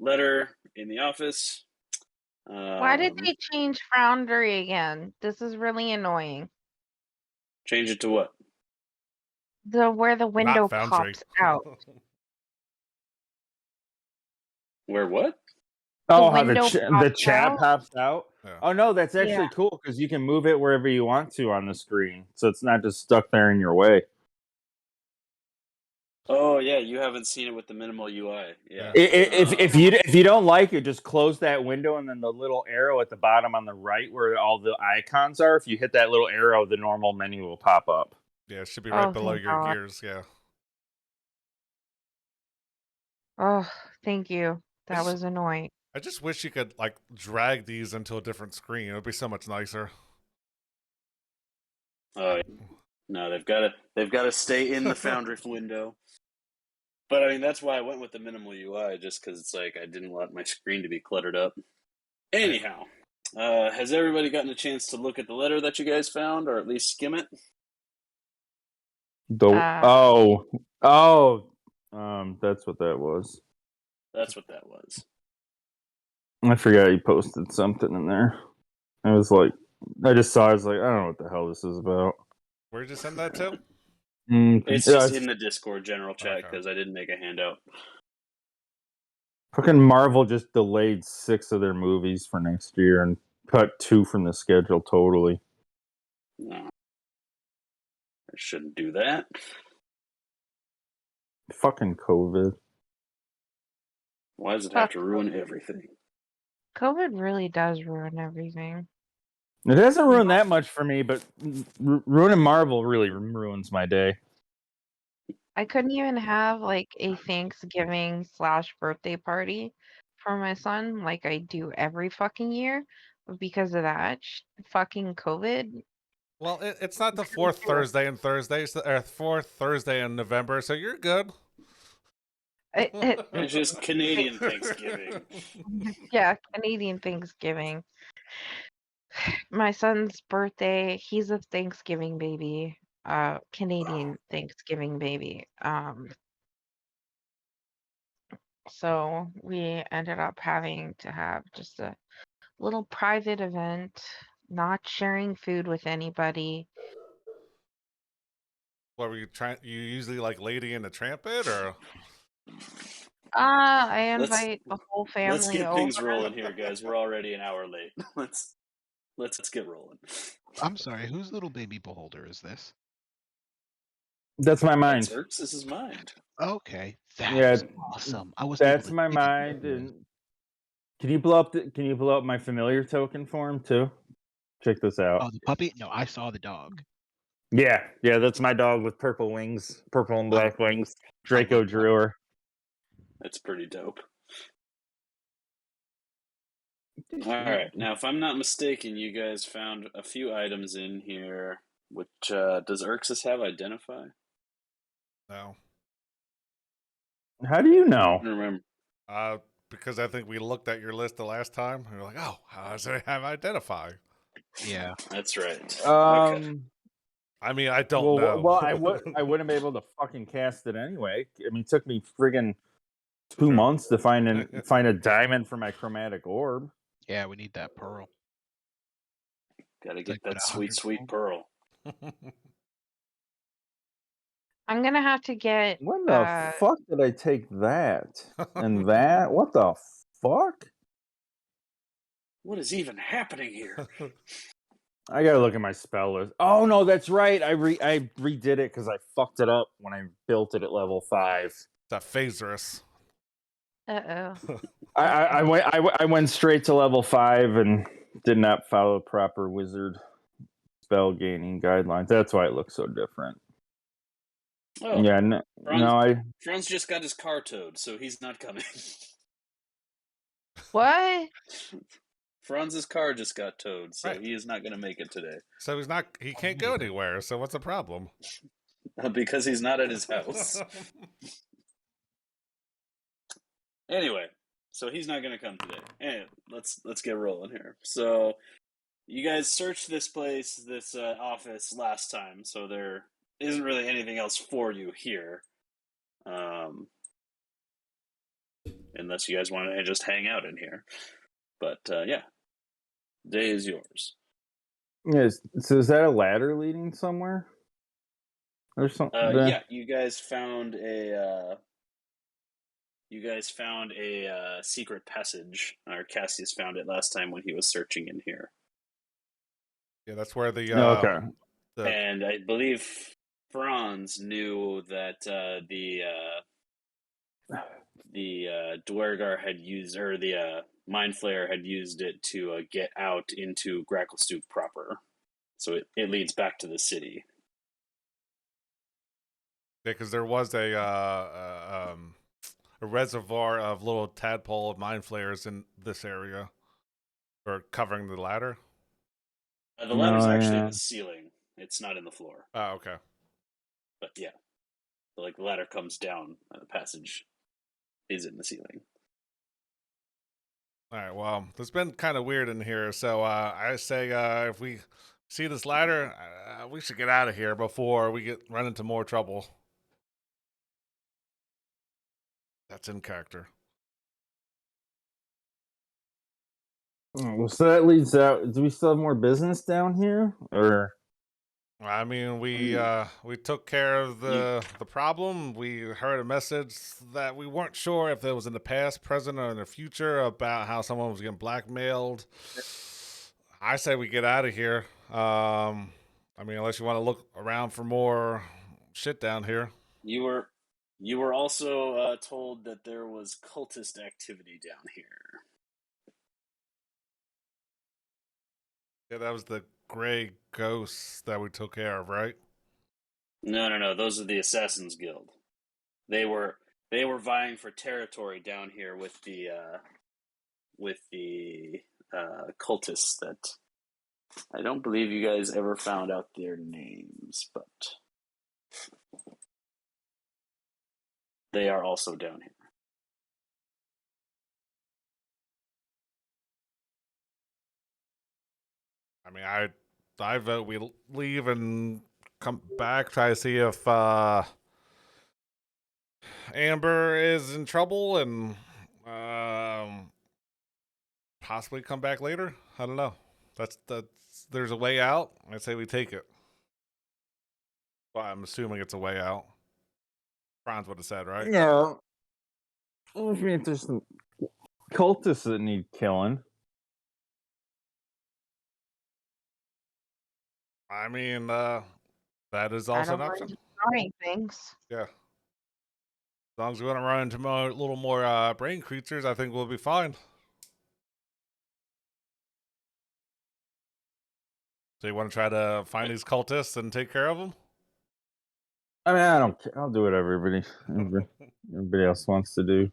letter in the office. Why did they change Foundry again? This is really annoying. Change it to what? Where the window Not Foundry. pops out. Where what? Oh, how window the pops chat out? pops out? Yeah. Oh, no, that's actually cool because you can move it wherever you want to on the screen. So it's not just stuck there in your way. Oh, yeah, you haven't seen it with the minimal UI. Yeah. If you don't like it, just close that window and then the little arrow at the bottom on the right where all the icons are, if you hit that little arrow, the normal menu will pop up. Yeah, it should be right below thank your God. gears, yeah. Oh, thank you. That was annoying. I just wish you could like drag these into a different screen. It would be so much nicer. Oh, no, they've got to stay in the Foundry window. But I mean, that's why I went with the minimal UI, just because it's like I didn't want my screen to be cluttered up. Anyhow, has everybody gotten a chance to look at the letter that you guys found, or at least skim it? That's what that was. That's what that was. I forgot you posted something in there. I was like, I just saw. I was like, I don't know what the hell this is about. Where'd you send that to? It's just in the Discord general chat because I didn't make a handout. Fucking Marvel just delayed 6 of their movies for next year and cut 2 from the schedule totally. No, I shouldn't do that. Fucking COVID. Why does it have to ruin everything? COVID really does ruin everything. It hasn't ruined that much for me, but ruining Marvel really ruins my day. I couldn't even have like a Thanksgiving / birthday party for my son like I do every fucking year because of that fucking COVID. Well, it's not the fourth Thursday in November, so you're good. It's just Canadian Thanksgiving. Yeah, Canadian Thanksgiving. My son's birthday, he's a Thanksgiving baby. Canadian Thanksgiving baby. So we ended up having to have just a little private event, not sharing food with anybody. What were you trying? You usually like Lady and the Tramp-It, or? I invite the whole family Let's get over. things rolling here, guys. We're already an hour late. Let's get rolling. I'm sorry, whose little baby beholder is this? That's my mind. That's This is mind. Okay, that's awesome. That's my mind. And can you blow up my familiar token for him too? Check this out. Oh, the puppy? No, I saw the dog. Yeah, that's my dog with purple wings, purple and black wings. Draco Drewer. That's pretty dope. All right, now if I'm not mistaken, you guys found a few items in here. Which does Urxus have identify? No. How do you know? I don't remember. Because I think we looked at your list the last time. And we're like, oh, how does it have identify? Yeah, that's right. Okay. I mean, I don't know. Well, I wouldn't be able to fucking cast it anyway. I mean, it took me friggin' 2 months to find a diamond for my chromatic orb. Yeah, we need that pearl. Gotta get that sweet pearl. I'm gonna have to get. When the fuck did I take that and that? What the fuck? What is even happening here? I gotta look at my spell list. Oh no, that's right. I redid it because I fucked it up when I built it at level 5. That Phasers. I went straight to level 5 and did not follow proper wizard spell gaining guidelines. That's why it looks so different. Oh, yeah, Franz just got his car towed, so he's not coming. What? Franz's car just got towed, so he is not going to make it today. So he can't go anywhere. So what's the problem? Because he's not at his house. Anyway, so he's not going to come today. Anyway, let's get rolling here. So you guys searched this place, this office last time, so there isn't really anything else for you here. unless you guys want to just hang out in here. But yeah, day is yours. Yes. So is that a ladder leading somewhere? Or something? Yeah, you guys found a secret passage. Or Cassius found it last time when he was searching in here. Yeah, that's where the Okay. And I believe Franz knew that the Dwergar had used, or the Mind Flayer had used it to get out into Gracklestugh proper. So it leads back to the city. because there was a reservoir of little tadpole mind flayers in this area, or covering the ladder. The ladder's No, actually in yeah. the ceiling. It's not in the floor. Oh, okay. But yeah, so, like the ladder comes down, and the passage is in the ceiling. All right. Well, it's been kind of weird in here, so I say if we see this ladder, we should get out of here before we run into more trouble. That's in character. So that leads out. Do we still have more business down here, or? I mean, we took care of the problem. We heard a message that we weren't sure if it was in the past, present, or in the future about how someone was getting blackmailed. I say we get out of here. I mean, unless you want to look around for more shit down here. You were also told that there was cultist activity down here. Yeah, that was the gray ghosts that we took care of, right? No. Those are the Assassins Guild. They were vying for territory down here with the cultists that I don't believe you guys ever found out their names, but they are also down here. I mean, I vote we leave and come back, try to see if Amber is in trouble, and possibly come back later. I don't know. That's there's a way out. I say we take it. Well, I'm assuming it's a way out. Franz would have said, right? Yeah. I mean, there's some cultists that need killing. I mean, that is I also don't an mind option. destroying things. Yeah. As long as we want to run into a little more brain creatures, I think we'll be fine. So you want to try to find these cultists and take care of them? I mean, I don't care. I'll do what everybody else wants to do.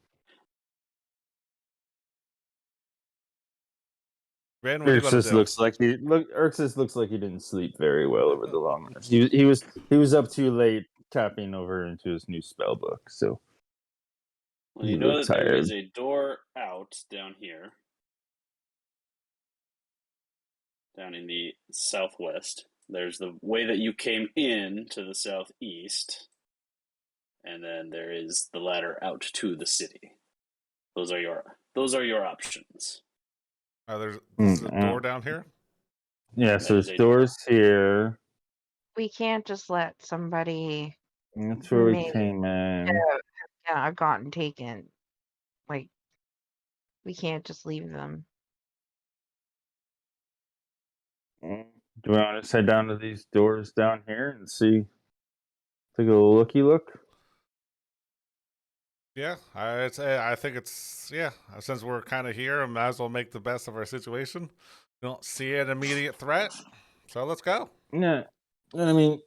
Ben, what are you gonna Ursus do? looks like he didn't sleep very well over the long night. He was up too late tapping over into his new spell book. So Well, you He know looked that there tired. is a door out down here, down in the southwest. There's the way that you came in to the southeast, and then there is the ladder out to the city. Those are your options. There's a Mm, door down here. yeah. That So is there's a door. doors here. We can't just let somebody That's where we Maybe. came in. I've gotten taken. Like, we can't just leave them. Do we want to just head down to these doors down here and see? Take a looky look. Yeah, I think it's Since we're kind of here, I might as well make the best of our situation. We don't see an immediate threat, so let's go. Yeah. And I mean,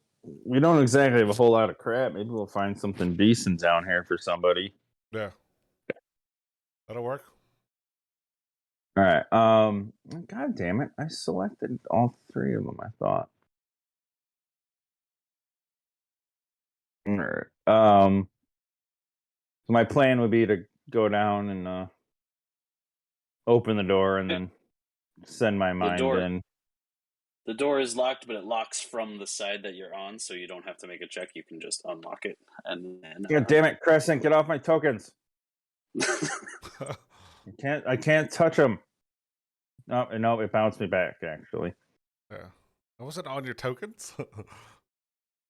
we don't exactly have a whole lot of crap. Maybe we'll find something decent down here for somebody. Yeah, that'll work. All right. God damn it! I selected all three of them. I thought. All right. So my plan would be to go down and open the door and then send my mind door- in. The door is locked, but it locks from the side that you're on, so you don't have to make a check. You can just unlock it, and then. God damn it, Crescent! Get off my tokens. I can't touch them. No, it bounced me back actually. Yeah. Was it on your tokens?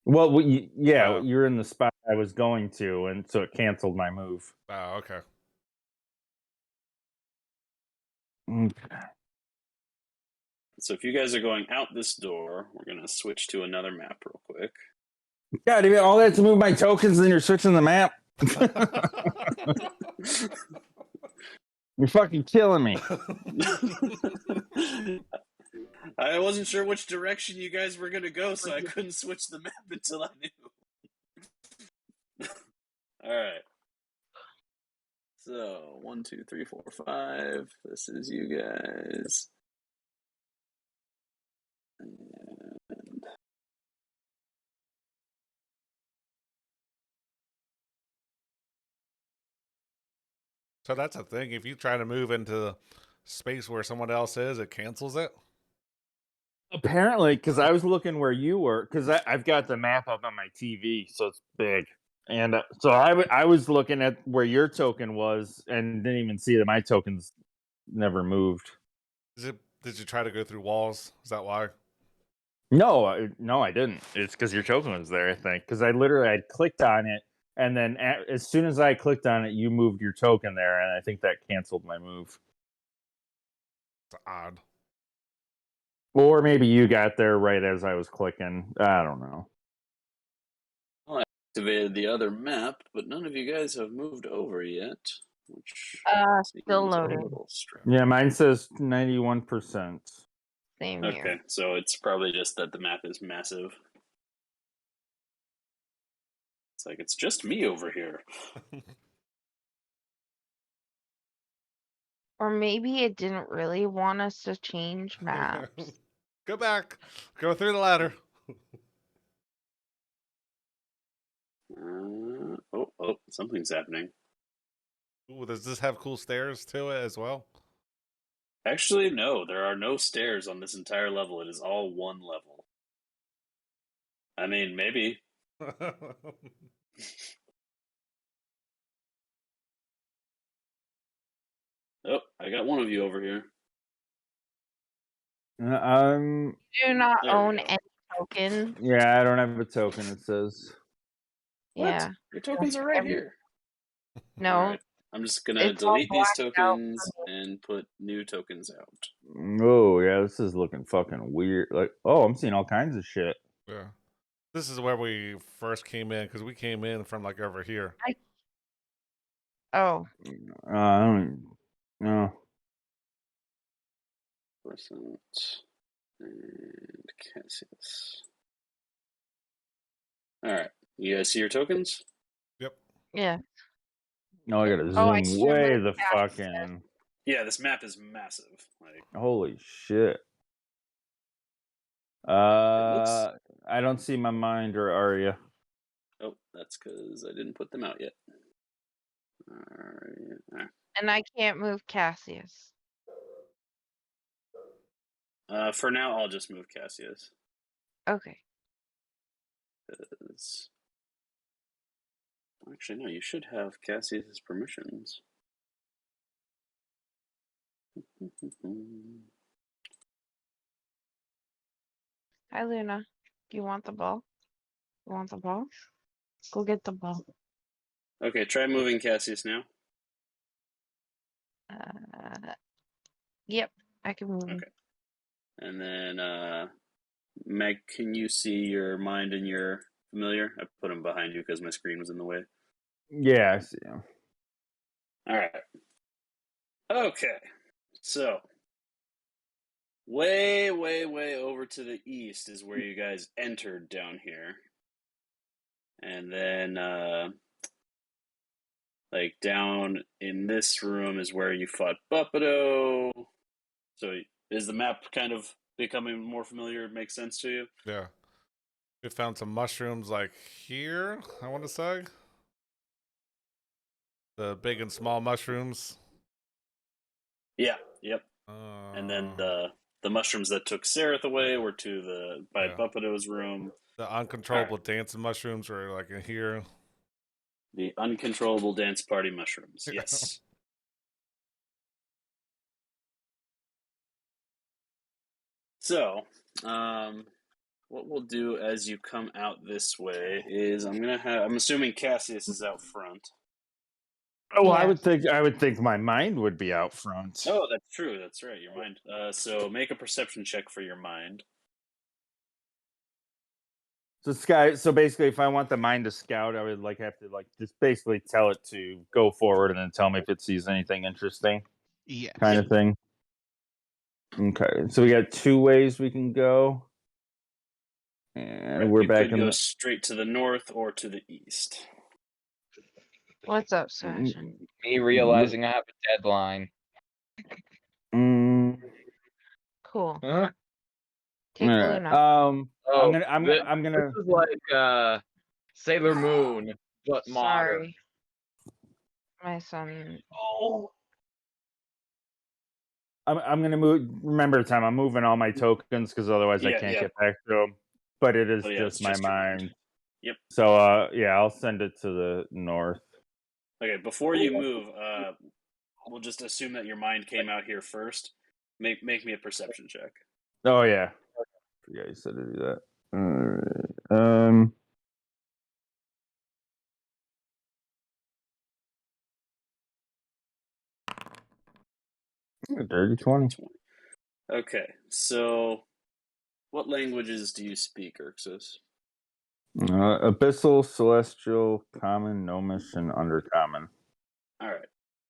Well, yeah, Oh. you're in the spot I was going to, and so it canceled my move. Oh, okay. So if you guys are going out this door, we're gonna switch to another map real quick. God, damn it, all that to move my tokens, and then you're switching the map. You're fucking killing me. I wasn't sure which direction you guys were gonna go, so I couldn't switch the map until I knew. All right. So 1, 2, 3, 4, 5. This is you guys. And So that's a thing. If you try to move into space where someone else is, it cancels it. Apparently, because I was looking where you were, because I've got the map up on my TV, so it's big. And so I was looking at where your token was and didn't even see that my tokens never moved. Did you try to go through walls? Is that why? No, I didn't. It's because your token was there, I think. Because I clicked on it, and then as soon as I clicked on it, you moved your token there, and I think that canceled my move. It's odd. Or maybe you got there right as I was clicking. I don't know. I activated the other map, but none of you guys have moved over yet. Which Still seems a loading. little strange. Yeah, mine says 91%. Same here. Okay, so it's probably just that the map is massive. It's like it's just me over here. Or maybe it didn't really want us to change maps. Go back. Go through the ladder. Oh, something's happening. Ooh, does this have cool stairs to it as well? Actually, no, there are no stairs on this entire level. It is all one level. I mean, maybe. Oh, I got one of you over here. Do not There we own go. any token. Yeah, I don't have a token, it says. What? Yeah. Your tokens are right here. No. Alright, I'm just gonna It's all delete these blacked out tokens and put new tokens out. Oh, yeah, this is looking fucking weird. Like, oh, I'm seeing all kinds of shit. Yeah. This is where we first came in, because we came in from like over here. Oh, I don't know. Percent and Cassius. Alright, you guys see your tokens? yeah. No, I gotta Oh, I zoom can't way move the past fucking. Yeah, this map is massive. Like, Holy shit. looks- I don't see my mind or Arya. oh, that's because I didn't put them out yet. Alright. And I can't move Cassius. For now, I'll just move Cassius. Okay. 'Cause... Actually, no, you should have Cassius's permissions. Hi, Luna. Do you want the ball? You want the ball? Go get the ball. Okay, try moving Cassius now. Yep, I can move him. Okay. And then, Meg, can you see your mind and your familiar? I put them behind you because my screen was in the way. Yeah, I see him. All right. Okay. So, way over to the east is where you guys entered down here. And then, like down in this room is where you fought Buppido. So, is the map kind of becoming more familiar? It makes sense to you? Yeah. We found some mushrooms like here, I want to say. The big and small mushrooms. Yeah, yep. And then the mushrooms that took Sereth away were to by Buppido's room. The uncontrollable dancing mushrooms were like in here. The uncontrollable dance party mushrooms, yes. So, what we'll do as you come out this way is I'm assuming Cassius is out front. Oh, well, Yes. I would think my mind would be out front. Oh, that's true. That's right. Your mind. So make a perception check for your mind. So basically, if I want the mind to scout, I would have to just basically tell it to go forward and then tell me if it sees anything interesting, Yes. kind of thing. Okay, so we got two ways we can go, and Right, we're you back could in go the. straight to the north or to the east. What's up, Sebastian? Me realizing I have a deadline. Cool. Huh? Take Alright, Luna. I'm Oh, gonna. this is like Sailor Moon, but modern. Sorry. My son. I'm gonna move. Remember, Tom, I'm moving all my tokens because otherwise I Yeah, can't yeah. get back to them. But it is Oh, yeah, just it's my just your mind. mind. Yep. So yeah, I'll send it to the north. Okay, before you move, we'll just assume that your mind came out here first. Make me a perception check. Oh yeah, yeah, you said to do that. Alright. Dirty 20. Okay, so what languages do you speak, Urxus? Abyssal, Celestial, Common, Gnomish, and Undercommon. All right,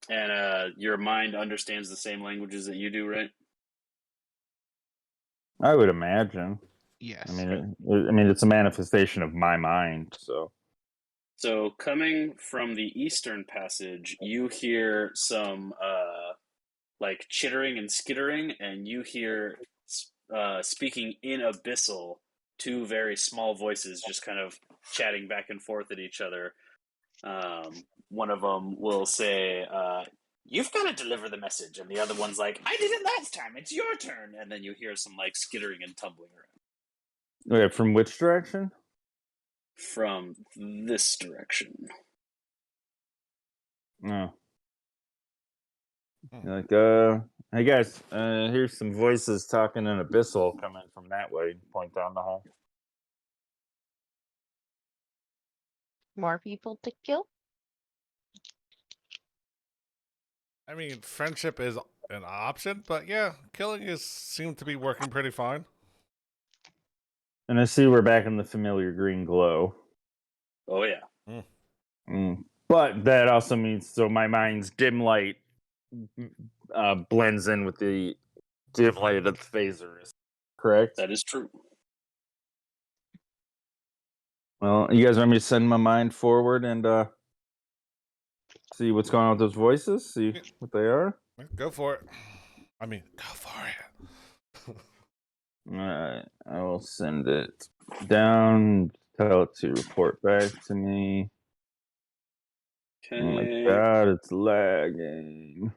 and your mind understands the same languages that you do, right? I would imagine. Yes. I mean, it's a manifestation of my mind. So coming from the eastern passage, you hear some like chittering and skittering, and you hear speaking in Abyssal, two very small voices just kind of chatting back and forth at each other. One of them will say, "You've got to deliver the message," and the other one's like, "I did it last time. It's your turn." And then you hear some like skittering and tumbling around Wait, from which direction? from this direction. No. Hmm. Like, hey guys, here's some voices talking in Abyssal coming from that way. Point down the hall. More people to kill? I mean, friendship is an option, but yeah, killing seemed to be working pretty fine. And I see we're back in the familiar green glow. Oh yeah. But that also means so my mind's dim light blends in with the dim light of the phasers. Correct? That is true. Well, you guys want me to send my mind forward and see what's going on with those voices? See what they are? Go for it. I mean, go for it. Alright, I will send it down, tell it to report back to me. Okay. Oh my god, it's lagging.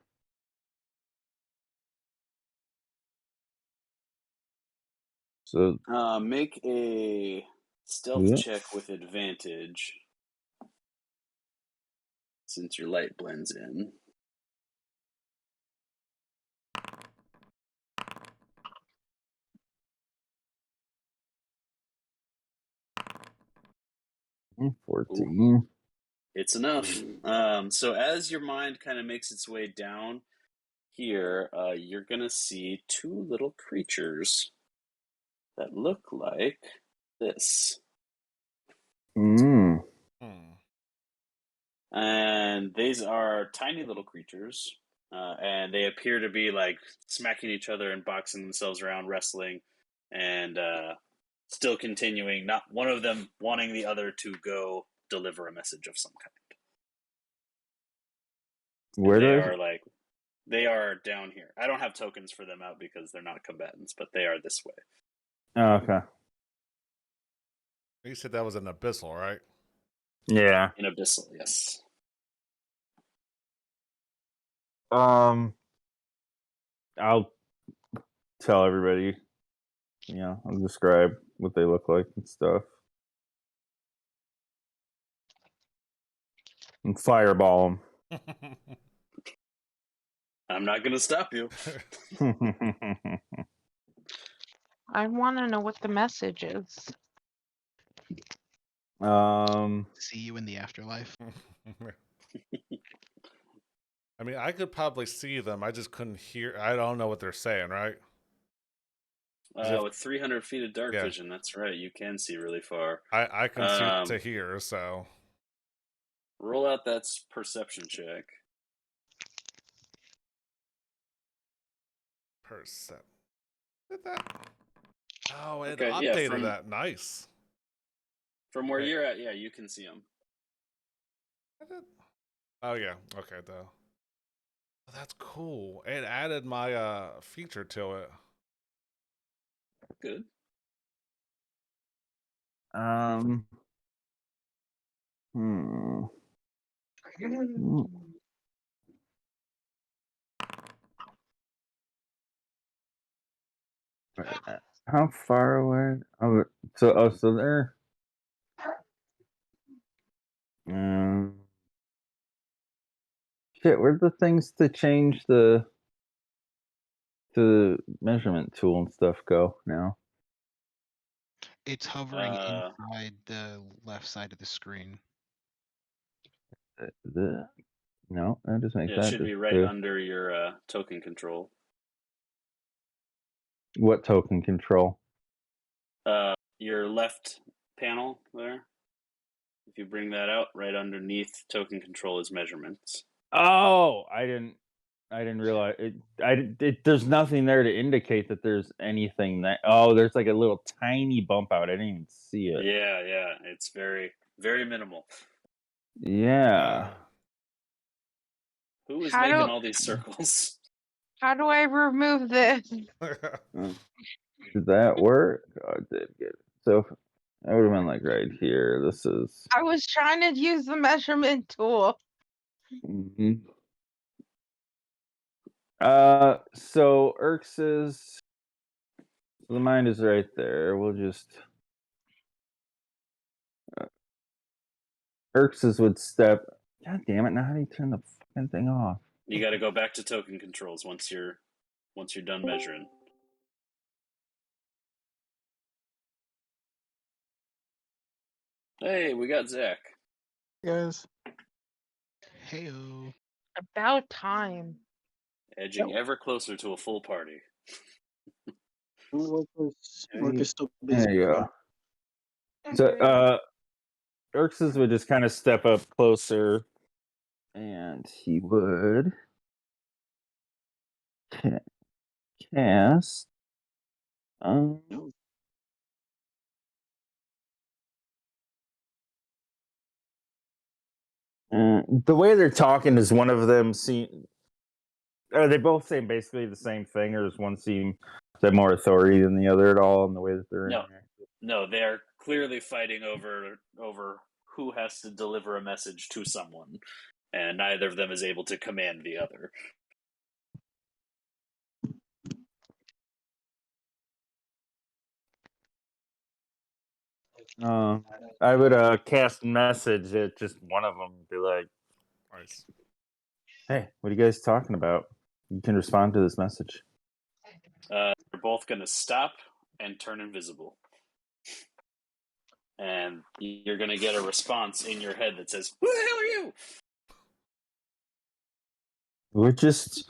So Make a stealth check with advantage, since your light blends in. Mm, 14. It's enough. So as your mind kind of makes its way down here, you're gonna see two little creatures that look like this. Mm. And these are tiny little creatures, and they appear to be like smacking each other and boxing themselves around, wrestling, and still continuing. Not one of them wanting the other to go deliver a message of some kind. Where They are down here. I don't have tokens for them out because they're not combatants, but they are this way. Oh, okay. You said that was an abyssal, right? Yeah. In Abyssal, yes. I'll tell everybody. I'll describe what they look like and stuff. And fireball I'm not going to stop you. them. I want to know what the message is. See you in the afterlife. I mean, I could probably see them. I just couldn't hear. I don't know what they're saying, right? With 300 feet of dark Yeah. vision, that's right. You can see really far. I can see to hear, so. Roll out that perception check. Percent. Did that? Oh, it Okay, yeah, updated that. Nice. From where Okay. you're at, yeah, you can see them. Oh yeah. Okay, though. Oh, that's cool. It added my feature to it. Good. Hmm. How far away? Oh, so they're. Shit, where's the things to change the measurement tool and stuff go now? It's hovering inside the left side of the screen. No, that just makes Yeah, it that should be right under your token control. What token control? Your left panel there. If you bring that out, right underneath token control is measurements. Oh, I didn't realize it. There's nothing there to indicate that there's anything that. Oh, there's like a little tiny bump out. I didn't even see it. Yeah, it's very, very minimal. Yeah. Who is making all these circles? How do I remove this? Did that work? Oh, it did good. So I would have been like right here. This is. I was trying to use the measurement tool. Mm-hmm. So Erx's. The mind is right there. We'll just. Erx's would step. God damn it! Now how do you turn the fucking thing off? You got to go back to token controls once you're done measuring. Hey, we got Zach. Guys. Heyo. About time. Edging ever closer to a full party. Work is still busy. There you go. So, Erx's would just kind of step up closer, and he would cast. The way they're talking is one of them seem. They both say basically the same thing, or does one seem to have more authority than the other at all in the way that they're No, they're clearly fighting over who has to deliver a message to someone, and neither of them is able to command the other. I would cast message at just one of them, be like, Nice. "Hey, what are you guys talking about? You can respond to this message." They're both going to stop and turn invisible. And you're going to get a response in your head that says, "Who the hell are you?" We're just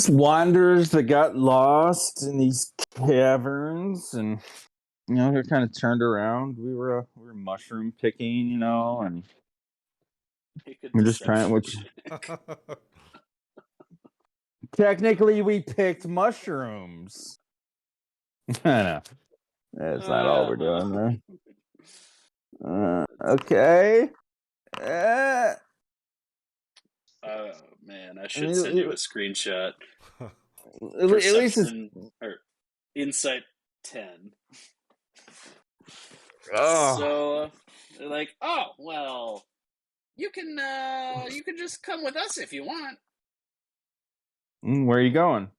wanderers that got lost in these caverns, and they're kind of turned around. We were mushroom picking, and we're just trying. Which technically we picked mushrooms. I know. That's not all we're doing, though. Okay. Oh man, I should send you a screenshot. At least it's insight 10. Oh. So they're like, "Oh well, you can just come with us if you want." Where are you going?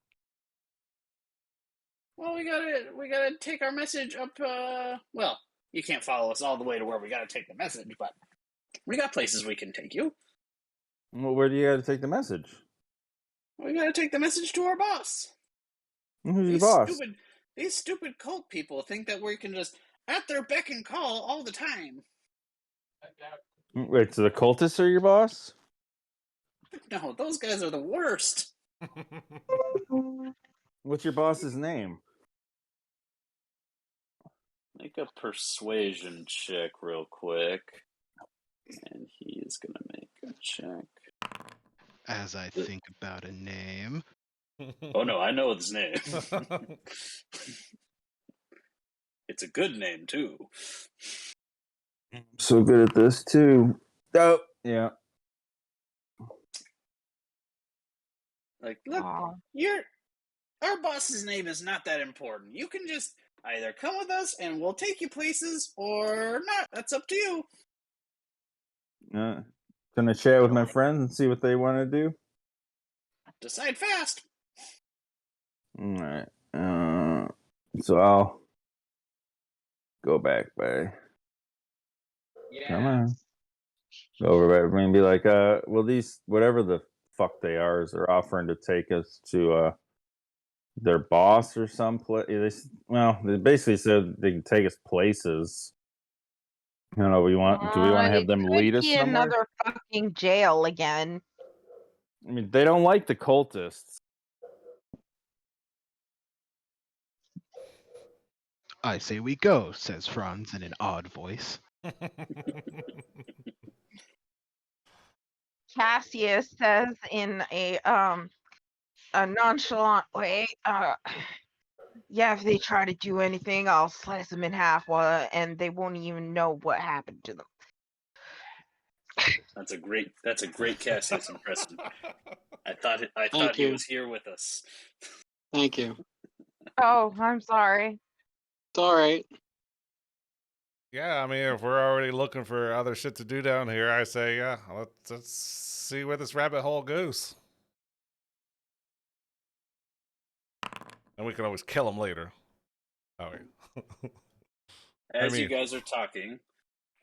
Well, we gotta take our message up. Well, you can't follow us all the way to where we gotta take the message, but we got places we can take you. Well, where do you got to take the message? We gotta take the message to our boss. Who's your boss? these stupid cult people think that we can just at their beck and call all the time. Wait, so the cultists are your boss? No, those guys are the worst. What's your boss's name? Make a persuasion check real quick. And he's going to make a check. As I think about a name. Oh, no, I know his name. It's a good name, too. So good at this, too. Oh, yeah. Like, look, Aw. our boss's name is not that important. You can just either come with us and we'll take you places, or not. That's up to you. Gonna chat with my friends and see what they want to do. Decide fast. All right. So I'll go back by. Come on. Go over by everybody and be like, well, these whatever the fuck they are, is they're offering to take us to their boss or some place. They basically said they can take us places. I don't know. Do we want to have It them could lead us be somewhere? another fucking jail again. I mean, they don't like the cultists. I say we go, says Franz in an odd voice. Cassius says in a nonchalant way, yeah, if they try to do anything, I'll slice them in half and they won't even know what happened to them. That's a great Cassius impression. I thought Thank he you. was here with us. Thank you. Oh, I'm sorry. It's all right. Yeah, I mean, if we're already looking for other shit to do down here, I say, yeah, let's see where this rabbit hole goes. And we can always kill him later. Oh, wait. As you guys are talking,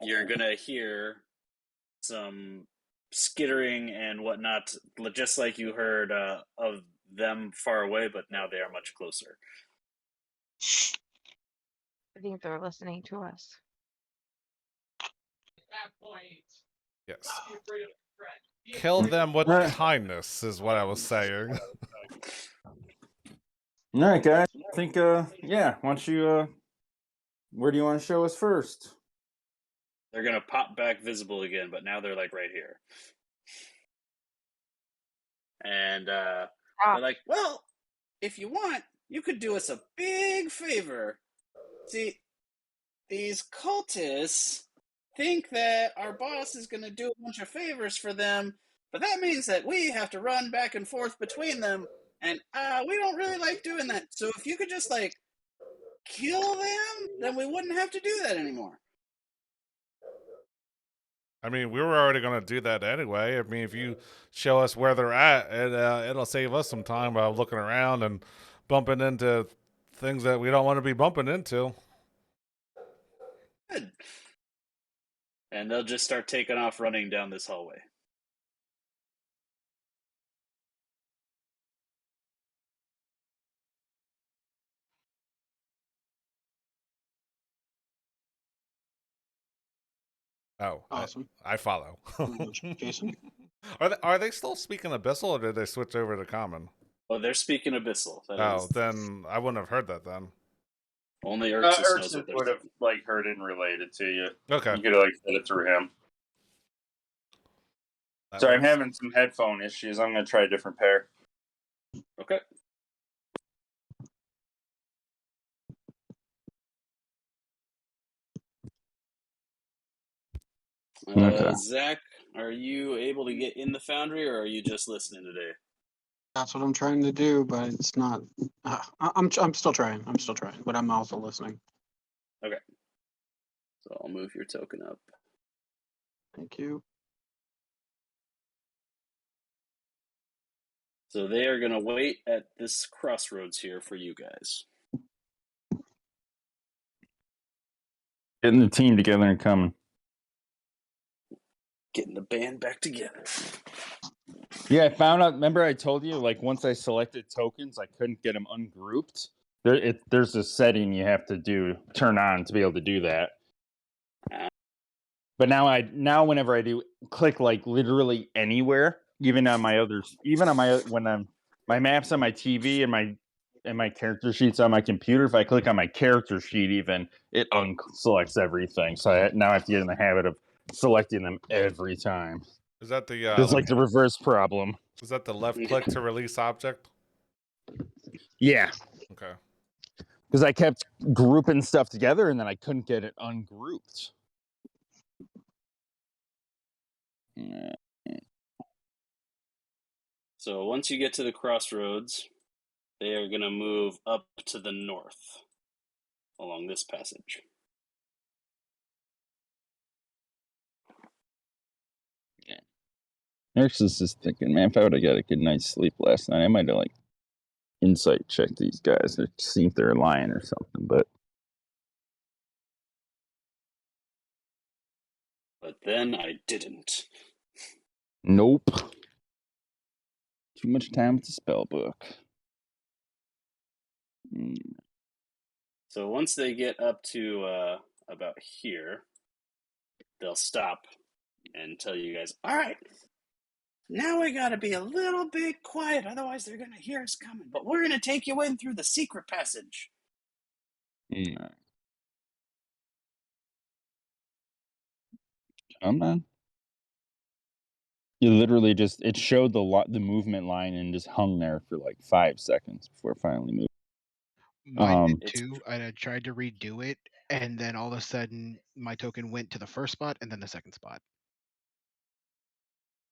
you're going to hear some skittering and whatnot, just like you heard of them far away, but now they are much closer. I think they're listening to us. Yes. Kill them with Right. kindness is what I was saying. All right, guys. I think, why don't you, where do you want to show us first? They're going to pop back visible again, but now they're like right here. And they're like, well, if you want, you could do us a big favor. See, these cultists think that our boss is going to do a bunch of favors for them, but that means that we have to run back and forth between them, and we don't really like doing that. So if you could just, like, kill them, then we wouldn't have to do that anymore. I mean, we were already going to do that anyway. I mean, if you show us where they're at, it'll save us some time by looking around and bumping into things that we don't want to be bumping into. Good. And they'll just start taking off running down this hallway. Oh, Awesome. I follow. Jason? Are they still speaking Abyssal, or did they switch over to Common? Oh, they're speaking Abyssal. Then I wouldn't have heard that then. Only Urxus knows what Urxus they're would have heard it and related to you. Okay. You could have said it through him. Sorry, I'm having some headphone issues. I'm going to try a different pair. Okay. Okay. Zach, are you able to get in the foundry, or are you just listening today? That's what I'm trying to do, but it's not. I'm still trying. But I'm also listening. Okay. So I'll move your token up. Thank you. So they are going to wait at this crossroads here for you guys. Getting the team together and coming. Getting the band back together. Yeah, I found out. Remember, I told you, like, once I selected tokens, I couldn't get them ungrouped. There's a setting you have to turn on to be able to do that. But now whenever I do click like literally anywhere, even on my my maps on my TV and my character sheets on my computer, if I click on my character sheet, even it unselects everything. So now I have to get in the habit of selecting them every time. Is that the It's like the reverse problem. is that the left click to release object? Yeah, Okay. because I kept grouping stuff together and then I couldn't get it ungrouped. So once you get to the crossroads, they are going to move up to the north along this passage. Nurses is thinking, man, if I would have got a good night's sleep last night, I might have like insight checked these guys to see if they're lying or something. But then I didn't. nope. Too much time with the spell book. So once they get up to about here, they'll stop and tell you guys, all right, now we got to be a little bit quiet, otherwise they're going to hear us coming. But we're going to take you in through the secret passage. Come on. You literally it showed the movement line and just hung there for like 5 seconds before it finally moved. Mine did too. I tried to redo it, and then all of a sudden, my token went to the first spot and then the second spot.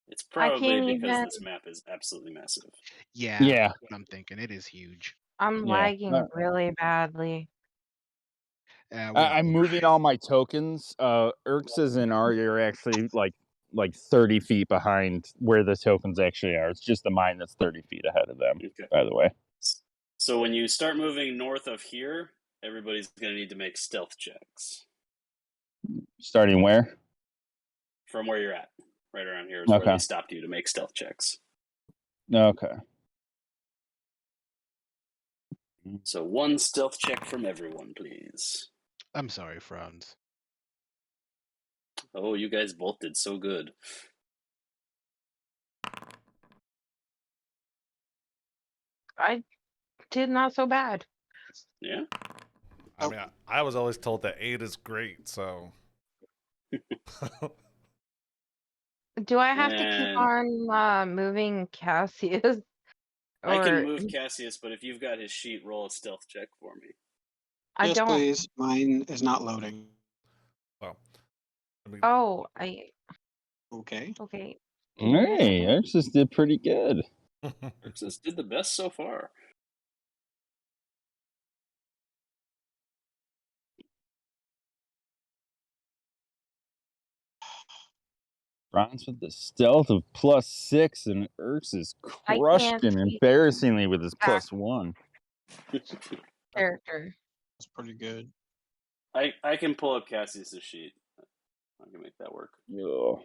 It's probably can't because even- this map is absolutely massive. Yeah, Yeah. that's what I'm thinking. It is huge. I'm Yeah. lagging really badly. I'm moving all my tokens. Urx's and Arya are actually like 30 feet behind where the tokens actually are. It's just the mine that's 30 feet ahead of them, Okay. by the way. So when you start moving north of here, everybody's going to need to make stealth checks. Starting where? From where you're at. Right around here is where Okay. they stopped you to make stealth checks. Okay. So 1 stealth check from everyone, please. I'm sorry, Franz. Oh, you guys both did so good. I did not so bad. Yeah? I mean, I was always told that 8 is great, so. Do I have to keep And- on moving Cassius? I can Or- move Cassius, but if you've got his sheet, roll a stealth check for me. I Yes, don't. please. Mine is not loading. Well, I mean, Oh, Okay. okay. Hey, Urx's did pretty good. Urxus did the best so far. Franz with the stealth of +6, and Urx is I crushed can't him see embarrassingly with his that. +1. Character. That's pretty good. I can pull up Cassius' sheet. I can make that work. Ugh.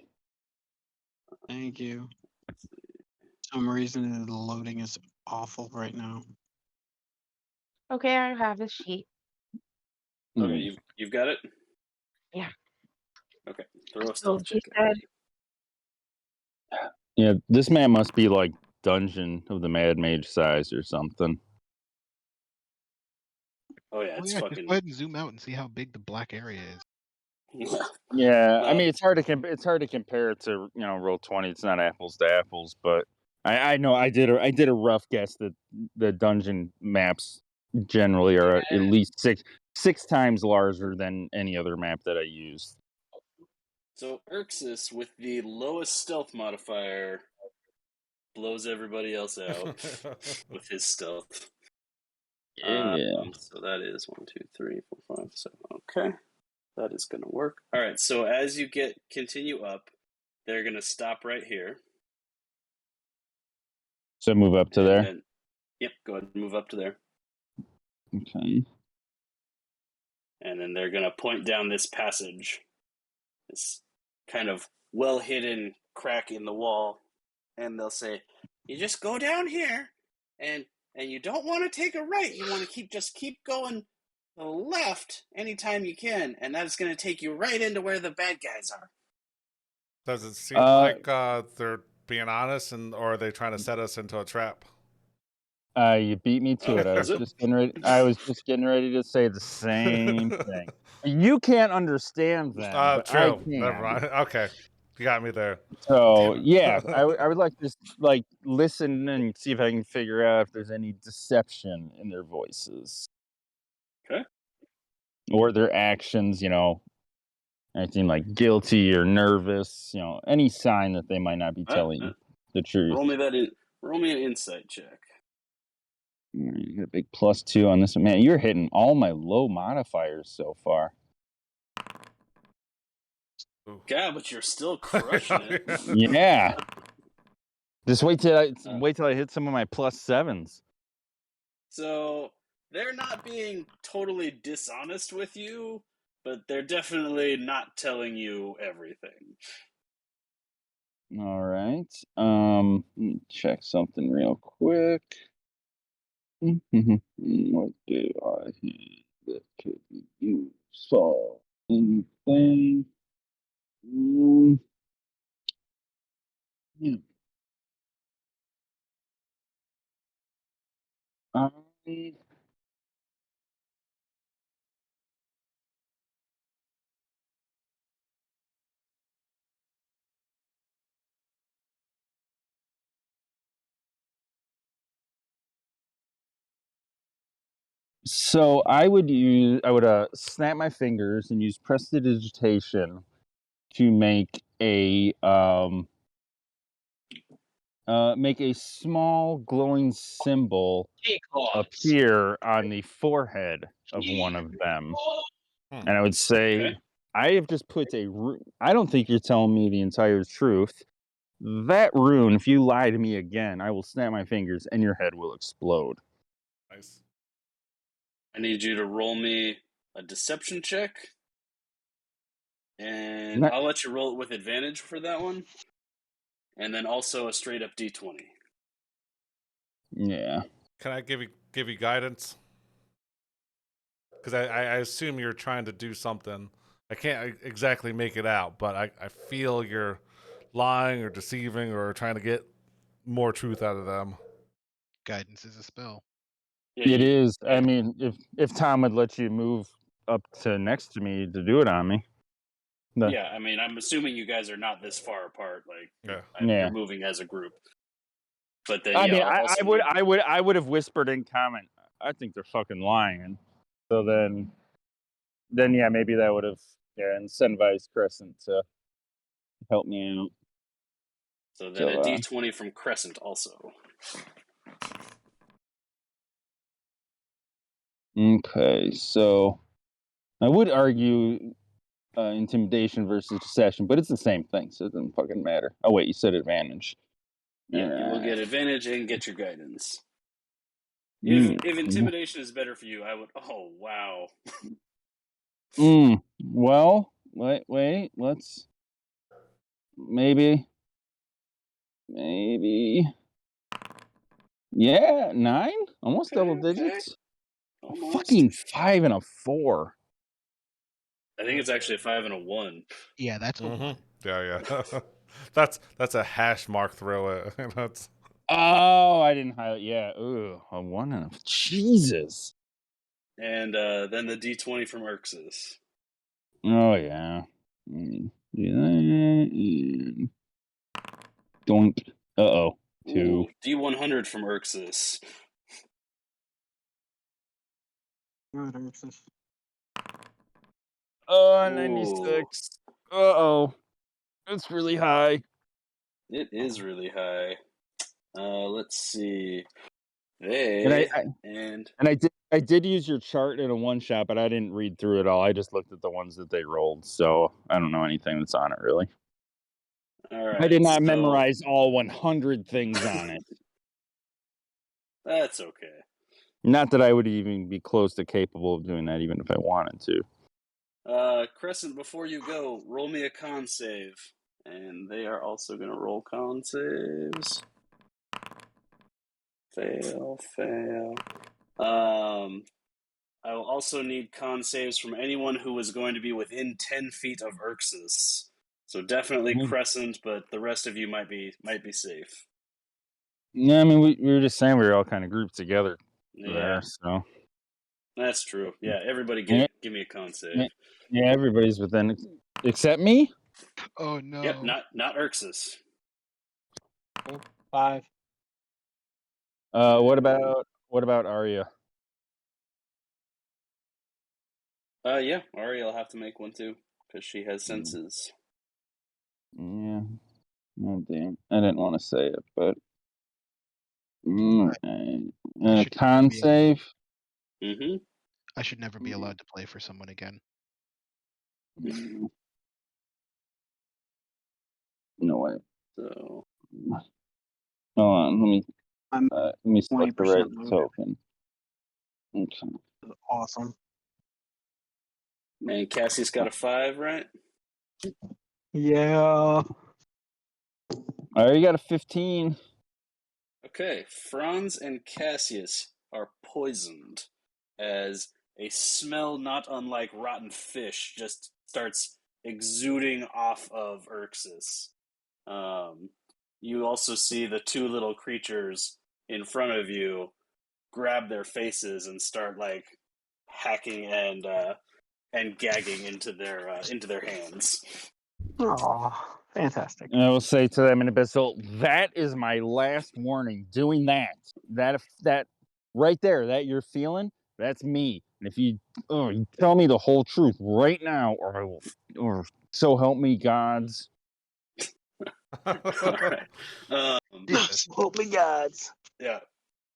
Thank you. Some reason the loading is awful right now. Okay, I have his sheet. Okay, you've got it? Yeah. Okay, throw a So stealth he check. said, Yeah, this man must be like Dungeon of the Mad Mage size or something. Oh yeah, Oh it's yeah, just fucking. go ahead and zoom out and see how big the black area is. Yeah, I No. mean it's hard to compare it to Roll20. It's not apples to apples, but I know I did a rough guess that the dungeon maps generally are at least six times larger than any other map that I used. So Urxus, with the lowest stealth modifier, blows everybody else out with his stealth. Yeah. So that is 1, 2, 3, 4, 5, 7. Okay, that is going to work. All right. So as you continue up, they're going to stop right here. So move up to and there. then- yep. Go ahead and move up to there, Okay. and then they're going to point down this passage, this kind of well hidden crack in the wall, and they'll say, "You just go down here, and and you don't want to take a right. You want to keep going the left anytime you can, and that's going to take you right into where the bad guys are. Does it seem like they're being honest, or are they trying to set us into a trap? You beat me to it. I Is was it? just getting ready. I was just getting ready to say the same thing. You can't understand them, but I True. Never can. mind. Okay, you got me there. So Damn it. yeah, I would like to just like listen and see if I can figure out if there's any deception in their voices Okay. or their actions. You know, acting like guilty or nervous. You know, any sign that they might not be telling the truth. Roll me an insight check. You got a big +2 on this one. Man, you're hitting all my low modifiers so far. God, but you're still crushing it. Yeah. Just wait till I hit some of my +7s. So they're not being totally dishonest with you, but they're definitely not telling you everything. All right. Let me check something real quick. What do I have that could be used for anything? Yeah. So I would snap my fingers and use prestidigitation to make a small glowing symbol appear on the forehead of one of them. And I would say, Okay. I have just put I don't think you're telling me the entire truth. That rune, if you lie to me again, I will snap my fingers and your head will explode. Nice. I need you to roll me a deception check, and I'll let you roll it with advantage for that one, and then also a straight up D20. Yeah. Can I give you guidance? Because I assume you're trying to do something. I can't exactly make it out, but I feel you're lying or deceiving or trying to get more truth out of them. Guidance is a spell. Yeah, It is. I mean, if Tom would let you move up to next to me to do it on me. Yeah, I mean, I'm assuming you guys are not this far apart. Like, Yeah. you're moving as a group. But then, I mean, I'll also need... I would have whispered in comment. I think they're fucking lying. So then yeah, maybe that would have incentivized Crescent to help me out. So then a D20 from Crescent also. Okay, so I would argue intimidation versus deception, but it's the same thing, so it doesn't fucking matter. Oh wait, you said advantage. Yeah, you will get advantage and get your guidance. If intimidation is better for you, I would... Oh, wow. Well, wait, let's... Maybe... Yeah, 9? Almost double digits. Almost. Fucking 5 and a 4. I think it's actually a 5 and a 1. Yeah, that's a 1. Yeah. that's a hash mark throw. That's... Oh, I didn't highlight. Yeah, ooh, a 1 and a... Jesus. And then the D20 from Urxus. Oh, yeah. Doink. Uh-oh. 2. Ooh, D100 from Urxus. Good, Urxus. 96. Uh-oh. That's really high. It is really high. Let's see. I did use your chart in a one shot, but I didn't read through it all. I just looked at the ones that they rolled, so I don't know anything that's on it really. All right, I did not memorize all 100 things on it. That's okay. Not that I would even be close to capable of doing that, even if I wanted to. Crescent, before you go, roll me a con save. And they are also going to roll con saves. Fail. I will also need con saves from anyone who is going to be within 10 feet of Urxus. So definitely Crescent, but the rest of you might be safe. Yeah, I mean, we were just saying we were all kind of grouped together Yeah, there, so. that's true. Yeah, everybody Yeah. give me a con save. Yeah, everybody's within, except me. Oh no. Yep, not Urxus. 5. What about Arya? Yeah, Ari will have to make one too, because she has senses. Yeah. Oh damn! I didn't want to say it, but should con be- save. Mm-hmm. I should never be allowed to play for someone again. No way. So Hold on, I'm let me select the 20% right moved. token. Okay. Awesome. man, Cassie's got a 5, right? Yeah. I already got a 15. Okay, Franz and Cassius are poisoned as a smell not unlike rotten fish just starts exuding off of Urxus. You also see the two little creatures in front of you grab their faces and start like hacking and gagging into their hands. Oh, fantastic. And I will say to them in abyssal, that is my last warning. Doing that right there, that you're feeling, that's me. And if you tell me the whole truth right now, or I will, or so help me gods. Alright. Help me, gods. Yeah.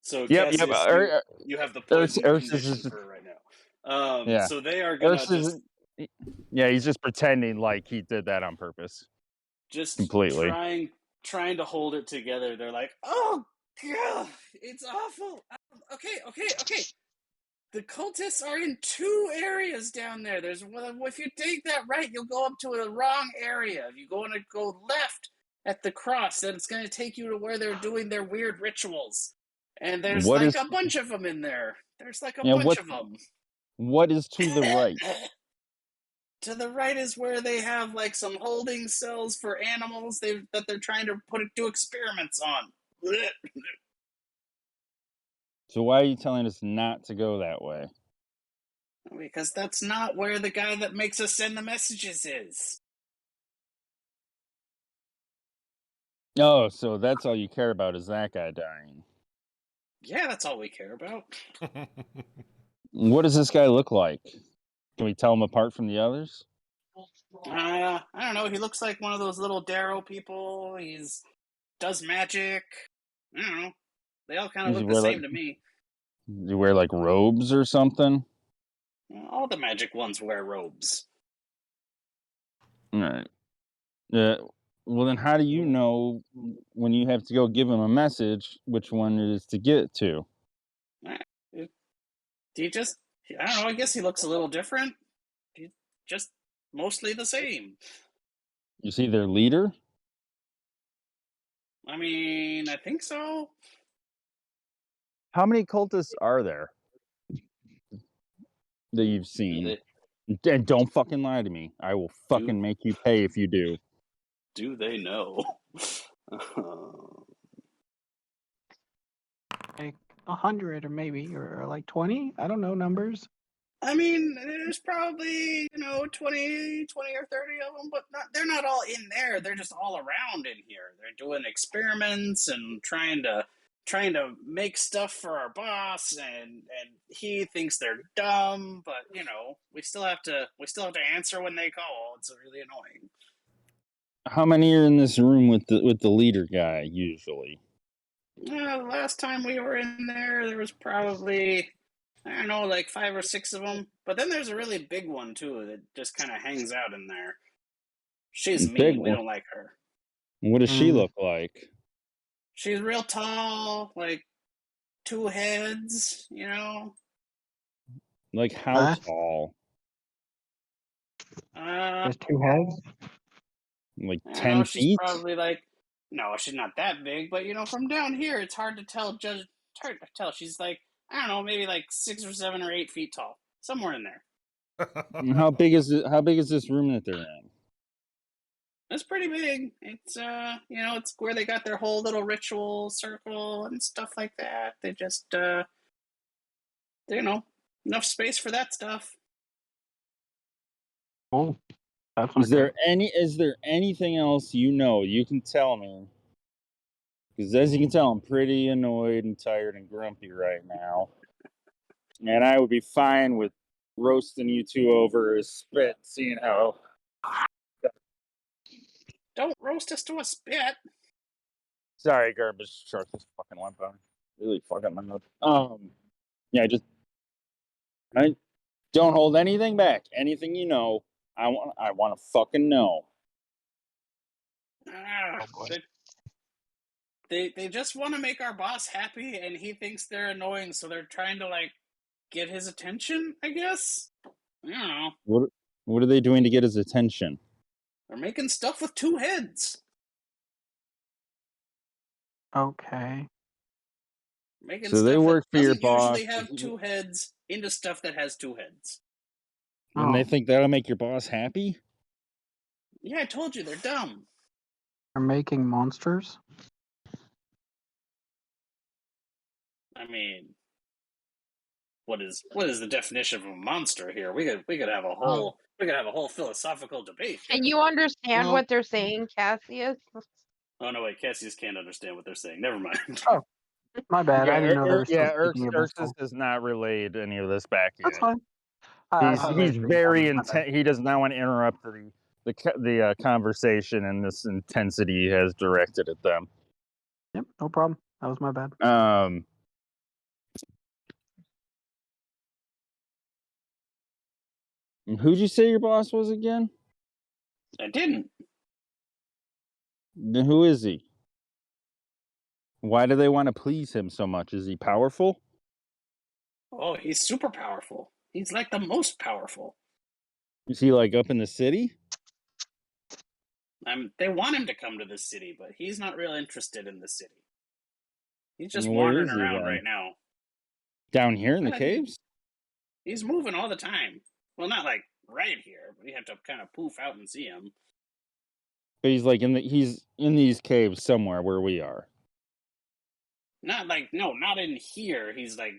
So Yep. Cassius, you have the poison condition for right now. Yeah. So they are gonna yeah, he's just pretending like he did that on purpose. just Completely. trying to hold it together. They're like, "Oh God, it's awful." Okay. The cultists are in 2 areas down there. If you take that right, you'll go up to the wrong area. If you go left at the cross, then it's going to take you to where they're doing their weird rituals. And there's a bunch of them in there. There's like a bunch of them. What is to the right? To the right is where they have like some holding cells for animals that they're trying to do experiments on. So why are you telling us not to go that way? Because that's not where the guy that makes us send the messages is. Oh, so that's all you care about is that guy dying. Yeah, that's all we care about. What does this guy look like? Can we tell him apart from the others? I don't know. He looks like one of those little Darrow people. Does magic. I don't know. They all kind of look the same to me. Does he wear like robes or something? All the magic ones wear robes. All right. Well, then how do you know when you have to go give him a message which one it is to get it to? Do you just... I don't know. I guess he looks a little different. He's just mostly the same. You see their leader? I mean, I think so. How many cultists are there that you've seen? And don't fucking lie to me. I will fucking make you pay if you do. Do they know? Like 100 or maybe, or like 20. I don't know numbers. I mean, there's probably, 20 or 30 of them, but they're not all in there. They're just all around in here. They're doing experiments and trying to make stuff for our boss, and he thinks they're dumb, but we still have to answer when they call. It's really annoying. How many are in this room with the leader guy usually? The last time we were in there was probably, I don't know, like 5 or 6 of them. But then there's a really big one too that just kind of hangs out in there. She's mean. We don't like her. What does she look like? She's real tall, like 2 heads, Like how tall? There's 2 heads. Like I don't 10 know, feet? she's probably like, no, she's not that big, but from down here, it's hard to tell hard to tell. She's like, I don't know, maybe like 6 or 7 or 8 feet tall, somewhere in there. And how big is it? How big is this room that they're in? It's pretty big. It's it's where they got their whole little ritual circle and stuff like that. They just enough space for that stuff. Cool. That's Is there anything else you can tell me? Because as you can tell, I'm pretty annoyed and tired and grumpy right now. And I would be fine with roasting you two over a spit, seeing how. Don't roast us to a spit. Sorry, garbage truck. This fucking limp on. Really fucking loud. Yeah, I don't hold anything back. Anything you know, I want to fucking know. Ah, Oh, boy. they just want to make our boss happy, and he thinks they're annoying, so they're trying to like get his attention. I guess. I don't know. What are they doing to get his attention? They're making stuff with 2 heads. Okay. Making So stuff they work that for your doesn't usually boss, have 2 heads into stuff that has 2 heads. and they Oh, think that'll make your boss happy. Yeah, I told you they're dumb. they're making monsters? I mean, what is the definition of a monster here? We could have a whole philosophical debate. Can here. you understand Well- what they're saying, Cassius? Oh no, wait, Cassius can't understand what they're saying. Never mind. Oh, my bad. I didn't know they were still speaking Ursus Abyssal. does not relayed any of this back yet. That's fine. I thought they He's were very talking about that. intent. He does not want to interrupt the conversation and this intensity he has directed at them. Yep, no problem. That was my bad. Who'd you say your boss was again? I didn't. Then who is he? Why do they want to please him so much? Is he powerful? Oh, he's super powerful. He's like the most powerful. Is he like up in the city? They want him to come to the city, but he's not real interested in the city. He's just Where wandering is he around then? right now. Down here in the Yeah, caves? He's moving all the time. Well, not like right here, but you have to kind of poof out and see him. But he's in these caves somewhere where we are. Not in here. He's like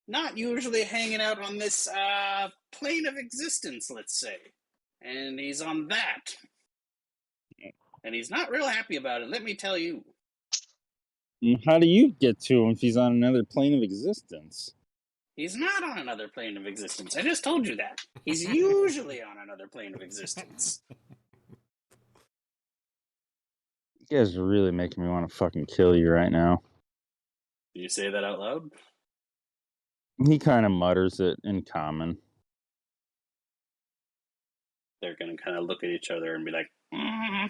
not usually hanging out on this plane of existence, let's say. And he's on that. And he's not real happy about it, let me tell you. And how do you get to him if he's on another plane of existence? He's not on another plane of existence. I just told you that. He's usually on another plane of existence. You guys are really making me want to fucking kill you right now. Do you say that out loud? He kind of mutters it in common. They're going to kind of look at each other and be like, mm.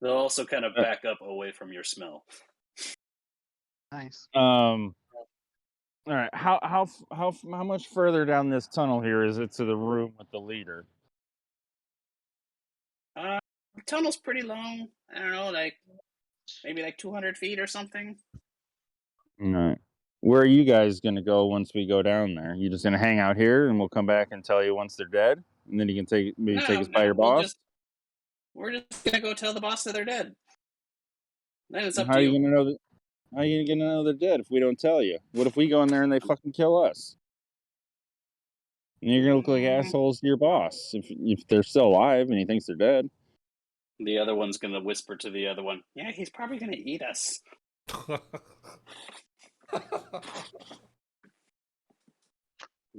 They'll also kind of back up away from your smell. Nice. All right. How much further down this tunnel here is it to the room with the leader? The tunnel's pretty long. I don't know, maybe 200 feet or something. All right. Where are you guys gonna go once we go down there? You just gonna hang out here, and we'll come back and tell you once they're dead, and then you can take us by your boss. We're just gonna go tell the boss that they're dead. Then it's up How to are you. you gonna know that? How are you gonna know they're dead if we don't tell you? What if we go in there and they fucking kill us? And you're gonna look like assholes to your boss if they're still alive and he thinks they're dead. The other one's gonna whisper to the other one, "Yeah, he's probably gonna eat us."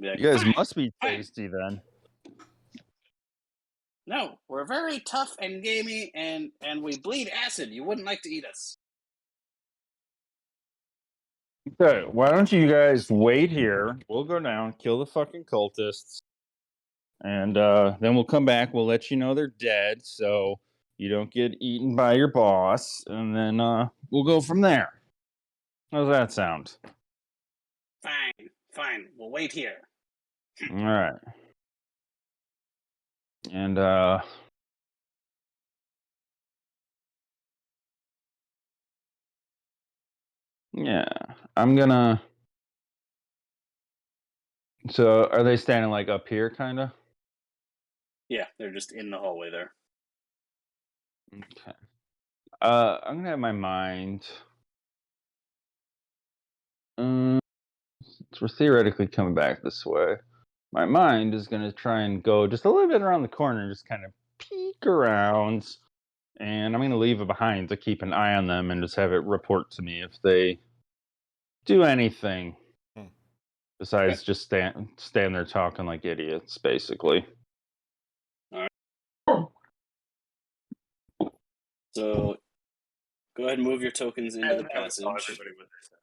Be like, You guys "Fine, must be fine. tasty then. No, we're very tough and gamey, and we bleed acid. You wouldn't like to eat us." Okay, why don't you guys wait here? We'll go down, kill the fucking cultists, and then we'll come back. We'll let you know they're dead, so you don't get eaten by your boss, and then we'll go from there. How's that sound? Fine. We'll wait here. All right. And Yeah, I'm gonna. So, are they standing like up here, kind of? Yeah, they're just in the hallway there. Okay. I'm gonna have my mind. Since we're theoretically coming back this way, my mind is gonna try and go just a little bit around the corner, and just kind of peek around, and I'm gonna leave it behind to keep an eye on them and just have it report to me if they do anything Hmm. besides just stand there talking like idiots, basically. So go ahead and move your tokens into the Tell passage. everybody what they said.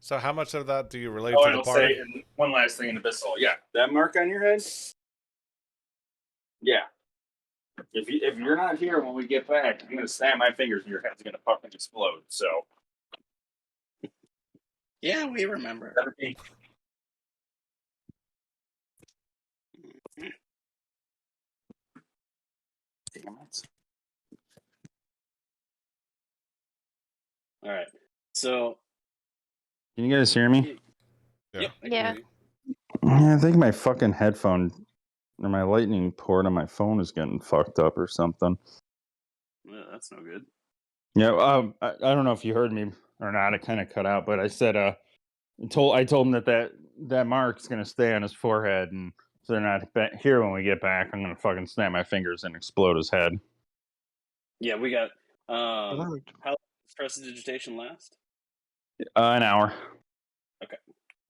So how much of that do you relate Oh, to and the I'll party? say and one last thing in Abyssal. Yeah, that mark on your head. Yeah. If you're not here when we get back, I'm gonna snap my fingers and your head's gonna fucking explode. So Yeah, we remember. better be. Damn it. All right. So Can you guys hear me? Yeah. yep, I can Yeah. hear you. Yeah, I think my fucking headphone or my lightning port on my phone is getting fucked up or something. Well, that's no good. Yeah, I don't know if you heard me or not. It kind of cut out, but I said I told him that mark's gonna stay on his forehead, and if they're not here when we get back, I'm gonna fucking snap my fingers and explode his head. Yeah, we got. Perfect. How long does prestidigitation last? An hour.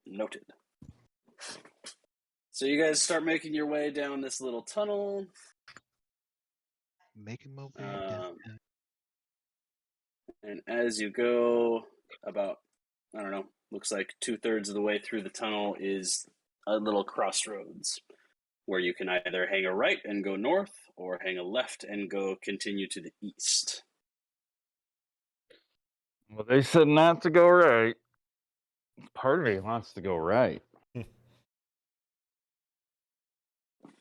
Noted. So you guys start making your way down this little tunnel. Making my way down. And as you go about, I don't know, looks like 2/3 of the way through the tunnel is a little crossroads where you can either hang a right and go north or hang a left and go continue to the east. Well, they said not to go right. Part of me wants to go right.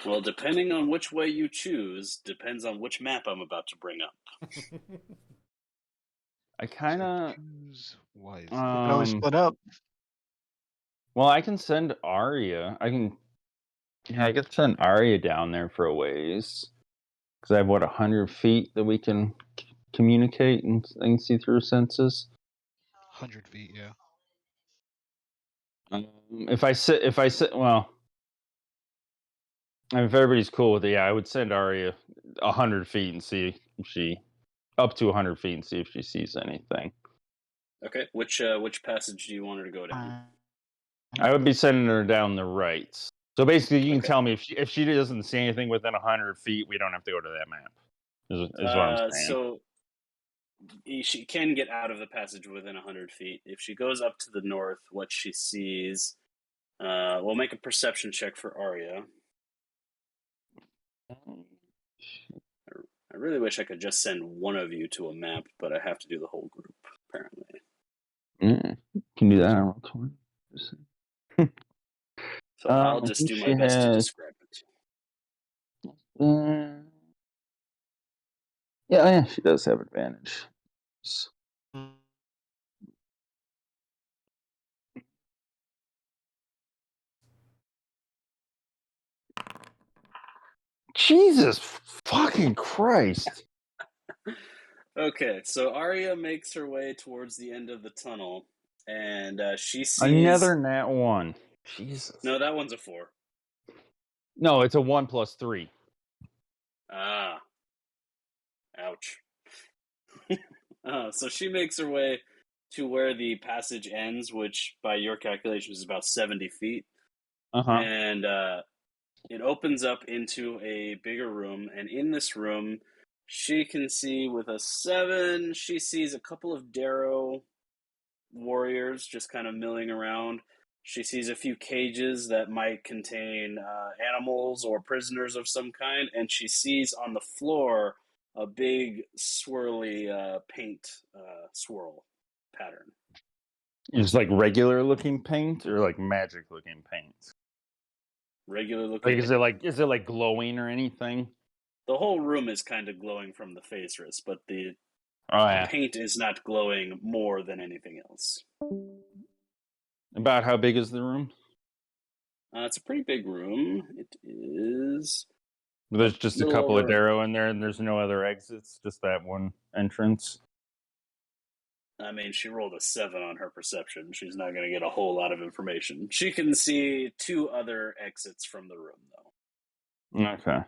Well, depending on which way you choose, depends on which map I'm about to bring up. I kind of. Choose wisely. We could always split up. Well, I can send Arya. I could send Arya down there for a ways. Because I have, 100 feet that we can communicate and see through senses? 100 feet, yeah. If I sit, well, I mean, if everybody's cool with it, yeah, I would send Arya 100 feet and see if she, up to 100 feet and see if she sees anything. Okay, which passage do you want her to go down? I would be sending her down the right. So basically, you can Okay. tell me if she doesn't see anything within 100 feet, we don't have to go to that map. Is what I'm saying. So she can get out of the passage within 100 feet. If she goes up to the north, what she sees, we'll make a perception check for Arya. I really wish I could just send one of you to a map, but I have to do the whole group, apparently. Can do that on Roll20. So I'll just do my best to describe it. Yeah, she does have advantage. Jesus fucking Christ. Okay, so Arya makes her way towards the end of the tunnel, and she sees... Another nat 1. Jesus. No, that one's a 4. No, it's a 1 plus 3. Ah. Ouch. So she makes her way to where the passage ends, which by your calculations is about 70 feet. Uh-huh. And it opens up into a bigger room. And in this room, she can see with a 7, she sees a couple of Darrow warriors just kind of milling around. She sees a few cages that might contain animals or prisoners of some kind. And she sees on the floor a big swirly paint swirl pattern. It's like regular looking paint or like magic looking paint? Regular looking. Like is it like glowing or anything? The whole room is kind of glowing from the face wrist, but the Oh The yeah. paint is not glowing more than anything else. About how big is the room? It's a pretty big room. It is There's just a little couple of over- Darrow in there, and there's no other exits. Just that one entrance. I mean, she rolled a 7 on her perception. She's not going to get a whole lot of information. She can see 2 other exits from the room, though. Okay.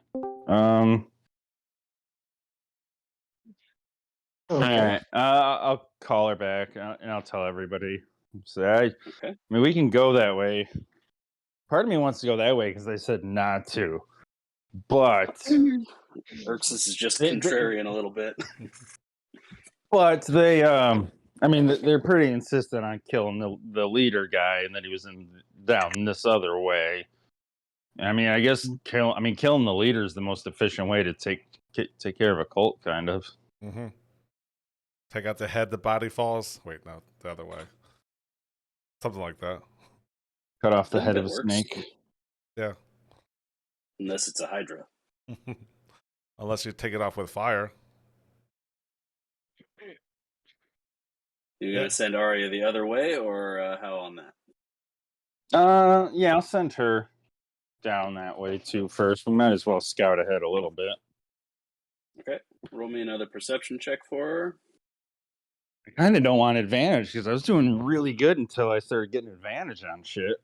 All Okay. right. I'll call her back, and I'll tell everybody. So I Okay. mean, we can go that way. Part of me wants to go that way because they said not to, but Urxus is just They- contrarian a little bit. they I mean, they're pretty insistent on killing the leader guy, and that he was down this other way. I mean, I guess killing the leader is the most efficient way to take care of a cult, kind of. Mm-hmm. Take out the head, the body falls. Wait, no, the other way. Something like that. Cut off the I think head that of a works. snake. Yeah. Unless it's a Hydra. Unless you take it off with fire. You're Yeah. going to send Arya the other way, or how on that? Yeah, I'll send her down that way too first. We might as well scout ahead a little bit. Okay. Roll me another perception check for her. I kind of don't want advantage because I was doing really good until I started getting advantage on shit.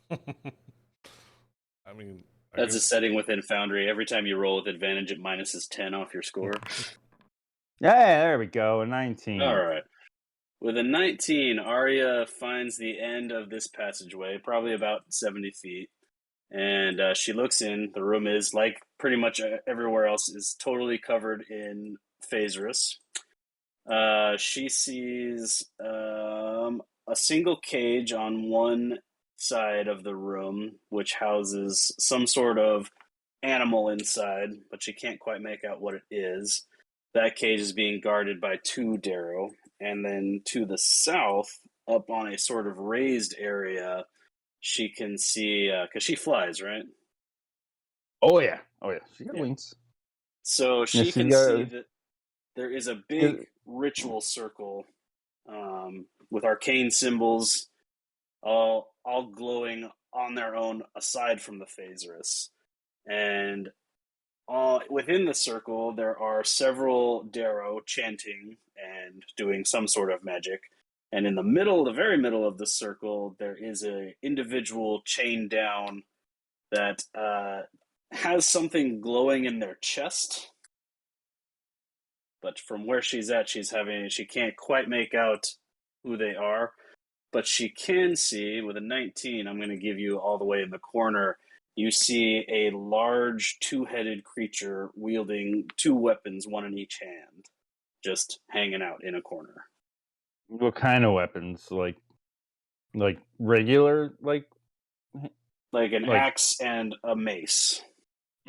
I mean, I That's a guess- setting within Foundry. Every time you roll with advantage, it minuses 10 off your score. Yeah, there we go. A 19. All right. With a 19, Arya finds the end of this passageway, probably about 70 feet. And she looks in. The room is, like pretty much everywhere else, is totally covered in Phaserus. She sees a single cage on one side of the room, which houses some sort of animal inside, but she can't quite make out what it is. That cage is being guarded by 2 Darrow. And then to the south, up on a sort of raised area, she can see, because she flies, right? Oh yeah. She got Yeah. wings. So she she can got- see that there is a big ritual circle with arcane symbols, all glowing on their own, aside from the Phaserus. And within the circle, there are several Darrow chanting and doing some sort of magic. And in the middle, the very middle of the circle, there is an individual chained down that has something glowing in their chest. But from where she's at, she can't quite make out who they are. But she can see, with a 19, I'm going to give you all the way in the corner, you see a large 2-headed creature wielding 2 weapons, one in each hand, just hanging out in a corner. What kind of weapons? Like regular, Like an axe and a mace.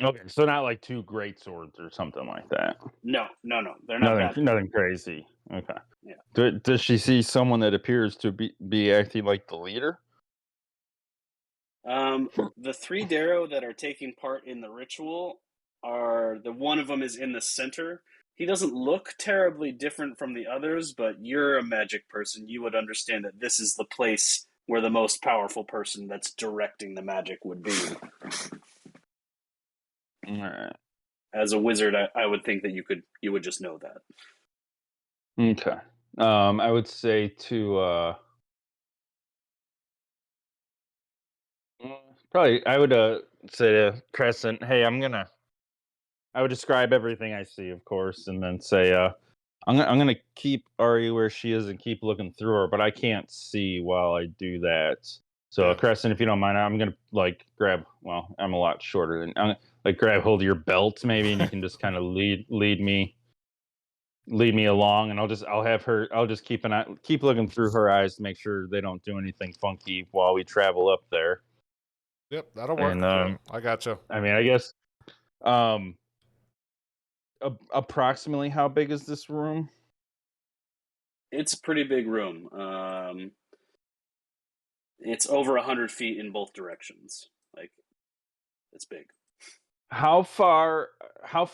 Okay, so not like 2 great swords or something like that. No, they're not bad. Nothing crazy. Okay. Yeah. Does she see someone that appears to be acting like the leader? The 3 Darrow that are taking part in the ritual one of them is in the center. He doesn't look terribly different from the others, but you're a magic person. You would understand that this is the place where the most powerful person that's directing the magic would be. All right. As a wizard, I would think that you would just know that. Okay. I would say to probably I would say to Crescent, hey, I would describe everything I see, of course, and then say, I'm gonna keep Ari where she is and keep looking through her, but I can't see while I do that. So Yeah. Crescent, if you don't mind, I'm gonna grab. Well, I'm a lot shorter than grab hold of your belt maybe, and you can just kind of lead me along, and I'll just keep looking through her eyes to make sure they don't do anything funky while we travel up there. Yep, that'll work. And I gotcha. I mean, I guess approximately how big is this room? It's a pretty big room. It's over 100 feet in both directions. Like, it's big. How far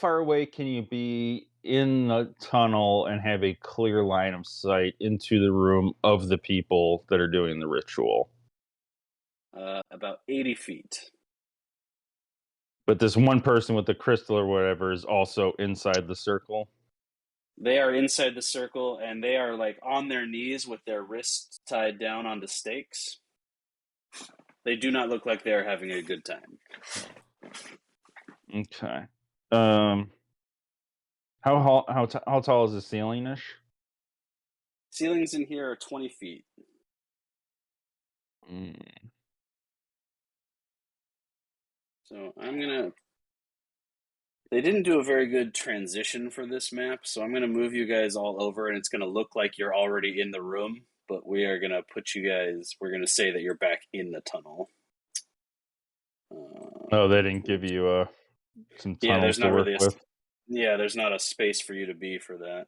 away can you be in the tunnel and have a clear line of sight into the room of the people that are doing the ritual? About 80 feet. But this one person with the crystal or whatever is also inside the circle. They are inside the circle, and they are like on their knees with their wrists tied down onto stakes. They do not look like they are having a good time. Okay. How tall is the ceiling ish? Ceilings in here are 20 feet. So I'm gonna. They didn't do a very good transition for this map, so I'm gonna move you guys all over, and it's gonna look like you're already in the room, but we are gonna put you guys. We're gonna say that you're back in the tunnel. Oh, they didn't give you some Yeah, tunnels there's to not work really with. there's not a space for you to be for that.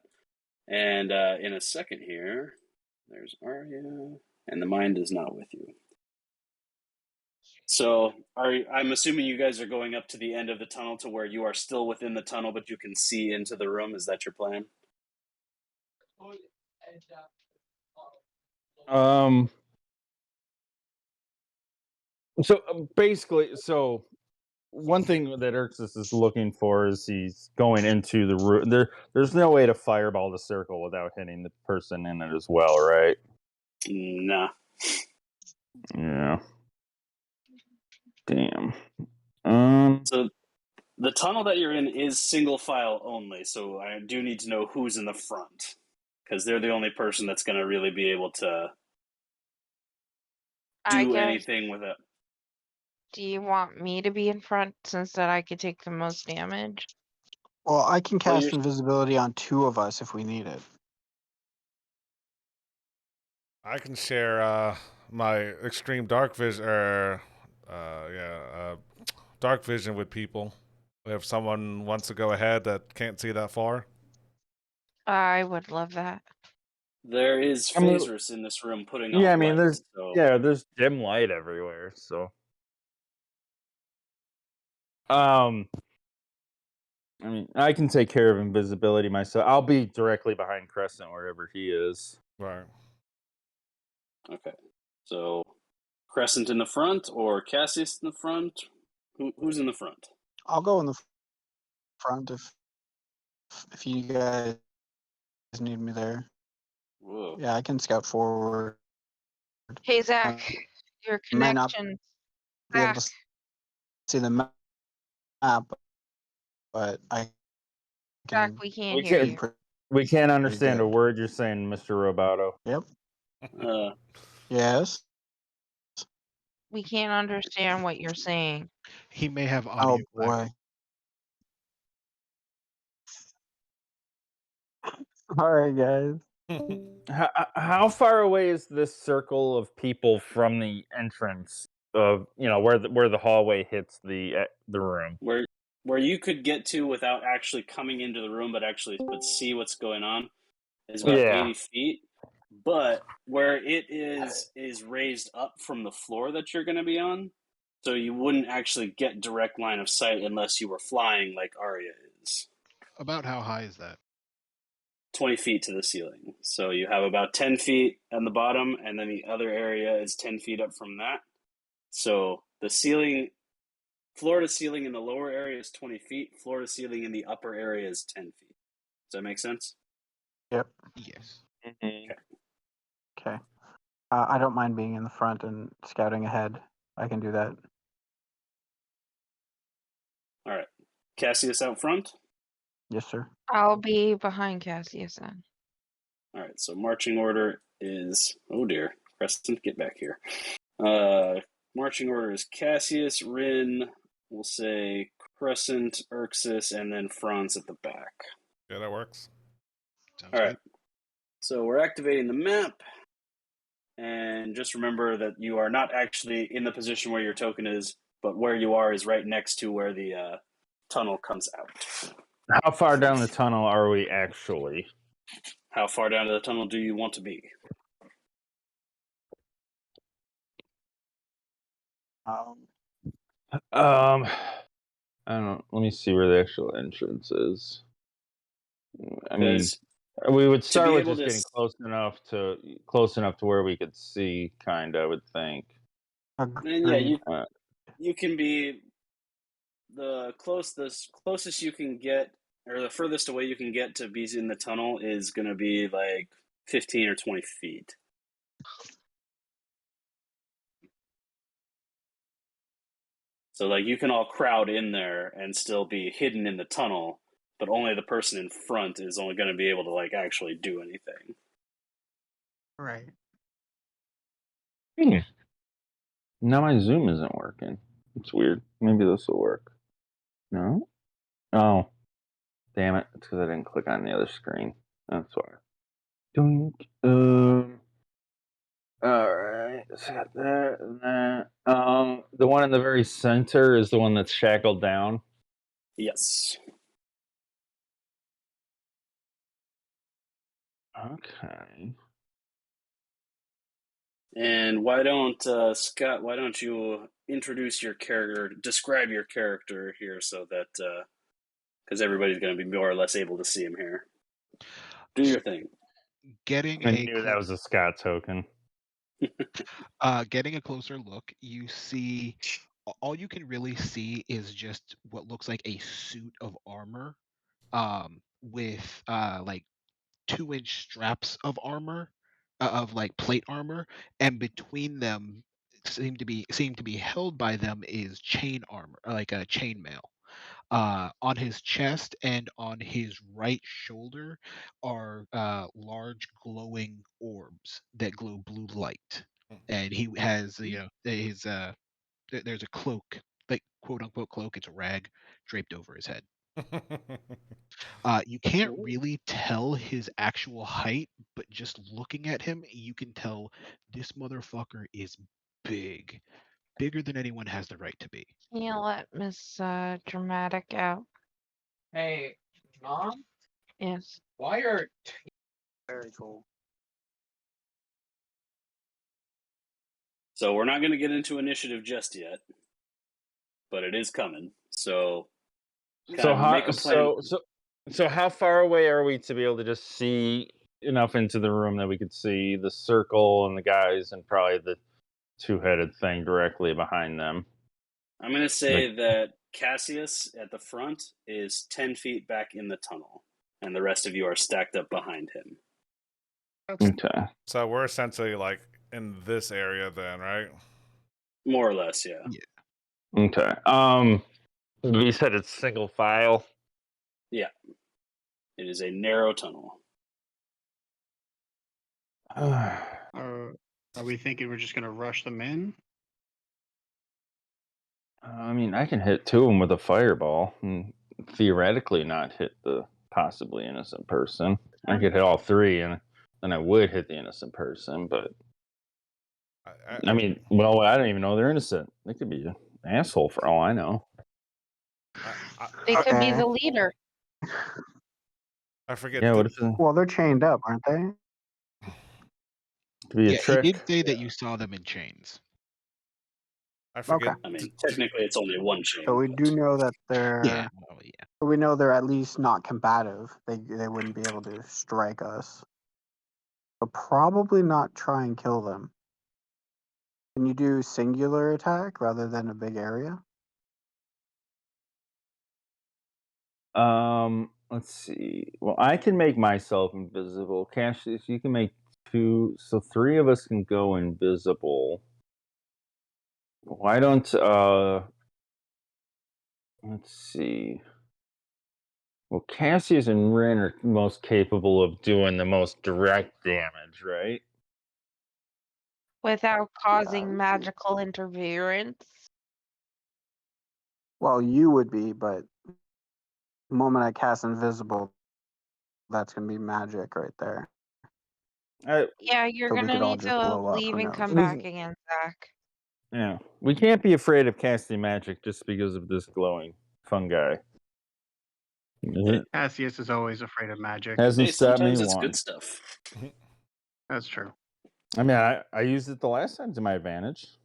And in a second here, there's Arya, and the mind is not with you. So I'm assuming you guys are going up to the end of the tunnel to where you are still within the tunnel, but you can see into the room. Is that your plan? So basically, one thing that Erxus is looking for is he's going into the room. There's no way to fireball the circle without hitting the person in it as well, right? Nah. Yeah. Damn. So the tunnel that you're in is single file only, so I do need to know who's in the front, because they're the only person that's going to really be able to I do guess. anything with it. Do you want me to be in front since that I could take the most damage? Well, I can Well, cast you're- invisibility on 2 of us if we need it. I can share my extreme dark vision, dark vision with people. If someone wants to go ahead that can't see that far. I would love that. There is I mean- phasers in this room putting Yeah, off I mean, light, so there's dim light everywhere. So, I mean, I can take care of invisibility myself. I'll be directly behind Crescent wherever he is. Right. okay. So Crescent in the front or Cassius in the front? Who's in the front? I'll go in the front if you guys need me there. Whoa. Yeah, I can scout forward. Hey, Zach, your Might not connection. Be able Zach, to see the map, but I Zach, can. we can't We hear can't- you. We can't understand a good. word you're saying, Mr. Roboto. Yep. Uh, Yes. We can't understand what you're saying. He may have Oh audio lag. boy. All right, guys. How far away is this circle of people from the entrance of where the hallway hits the room? where you could get to without actually coming into the room, but see what's going on, is about Yeah. 80 feet. But where it is raised up from the floor that you're going to be on, so you wouldn't actually get direct line of sight unless you were flying like Arya is. About how high is that? 20 feet to the ceiling. So you have about 10 feet on the bottom, and then the other area is 10 feet up from that. So the ceiling, floor to ceiling in the lower area is 20 feet. Floor to ceiling in the upper area is 10 feet. Does that make sense? Yep. Yes. Okay. I don't mind being in the front and scouting ahead. I can do that. All right. Cassius out front. Yes, sir. I'll be behind Cassius then. All right. So marching order is, oh dear, Preston, get back here. Marching order is Cassius, Rin, we'll say Crescent, Erxus, and then Franz at the back. Yeah, that works. Sounds All right. good. So we're activating the map. And just remember that you are not actually in the position where your token is, but where you are is right next to where the tunnel comes out. How far down the tunnel are we actually? How far down to the tunnel do you want to be? I don't know. Let me see where the actual entrance is. I mean, Because we would to start be with able just to, getting close enough to where we could see, kind of, I would think. and yeah, Agreed. you can be the closest you can get, or the furthest away you can get to be in the tunnel is going to be like 15 or 20 feet. So like you can all crowd in there and still be hidden in the tunnel, but only the person in front is only going to be able to like actually do anything. Right. Now my Zoom isn't working. It's weird. Maybe this will work. No? Oh. Damn it. It's because I didn't click on the other screen. That's why. Doink. Alright. So got that and that. The one in the very center is the one that's shackled down. Yes. Okay. And why don't Scott? Why don't you introduce your character, describe your character here, so that because everybody's going to be more or less able to see him here. Do your thing. Getting I a knew that was a Scott token. getting a closer look, you see all you can really see is just what looks like a suit of armor, with like 2-inch straps of armor, of like plate armor, and between them seem to be held by them is chain armor, like a chain mail. On his chest and on his right shoulder are large glowing orbs that glow blue light. And he has, his there's a cloak, like quote unquote cloak. It's a rag draped over his head. You can't really tell his actual height, but just looking at him, you can tell this motherfucker is big, bigger than anyone has the right to be. Can you let Miss Dramatic out? Hey, Mom, Yes. why are Very cool. So we're not going to get into initiative just yet, but it is coming. So So make how a plan. so how far away are we to be able to just see enough into the room that we could see the circle and the guys and probably the two-headed thing directly behind them? I'm going to say that Cassius at the front is 10 feet back in the tunnel, and the rest of you are stacked up behind him. Okay. So we're essentially like in this area then, right? More or less, yeah. Okay. You said it's single file. Yeah. It is a narrow tunnel. Are we thinking we're just gonna rush them in? I mean, I can hit two of them with a fireball and theoretically not hit the possibly innocent person. I could hit all three and then I would hit the innocent person, but I mean, well, I don't even know they're innocent. They could be an asshole for all I know. They could be the leader. I forget. Yeah, what if Well, they're chained up, aren't they? could be a Yeah, trick? he did say that you saw them in chains. I forget. Okay. I mean, technically, it's only one chain. So we do know that they're. Yeah, well, yeah. We know they're at least not combative. They wouldn't be able to strike us. But probably not try and kill them. Can you do singular attack rather than a big area? Let's see. Well, I can make myself invisible. Cassius, you can make two, so three of us can go invisible. Why don't let's see. Well, Cassius and Rin are most capable of doing the most direct damage, right? Without causing magical interference. Well, you would be, but the moment I cast invisible, that's gonna be magic right there. Yeah, you're So we gonna could all need just to blow up, leave who and knows? come back again, Zach. Yeah, we can't be afraid of casting magic just because of this glowing fungi. Cassius is always afraid of magic. Hasn't Hey, stopped me sometimes it's once. good stuff. That's true. I mean, I used it the last time to my advantage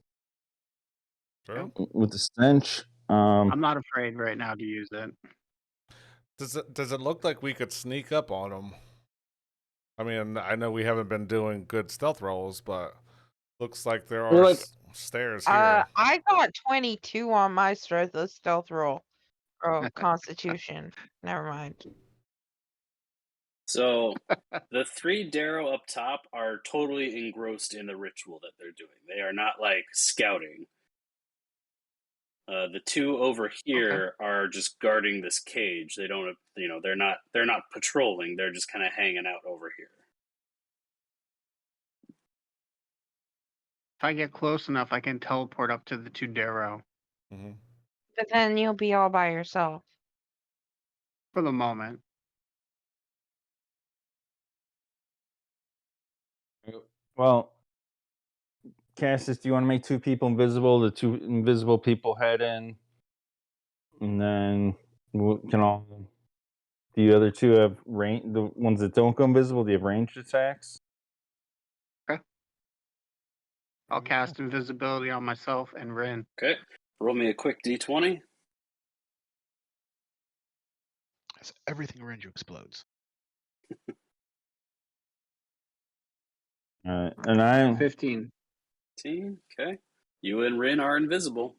True. with the stench. I'm not afraid right now to use it. Does it look like we could sneak up on them? I mean, I know we haven't been doing good stealth rolls, but looks like there We're are like- stairs here. I got 22 on my stealth roll. Oh, Constitution. Never mind. So the 3 Darrow up top are totally engrossed in the ritual that they're doing. They are not like scouting. The 2 over here are just guarding this cage. They don't, they're not patrolling. They're just kind of hanging out over here. If I get close enough, I can teleport up to the 2 Darrow Hmm. But then you'll be all by yourself. for the moment. Well, Cassius, do you want to make 2 people invisible? The 2 invisible people head in, and then we can all. The other 2 have range. The ones that don't go invisible, do you have ranged attacks? I'll cast invisibility on myself and Rin. Okay, roll me a quick d20. So everything around you explodes. And I 15. 15. Okay, you and Rin are invisible.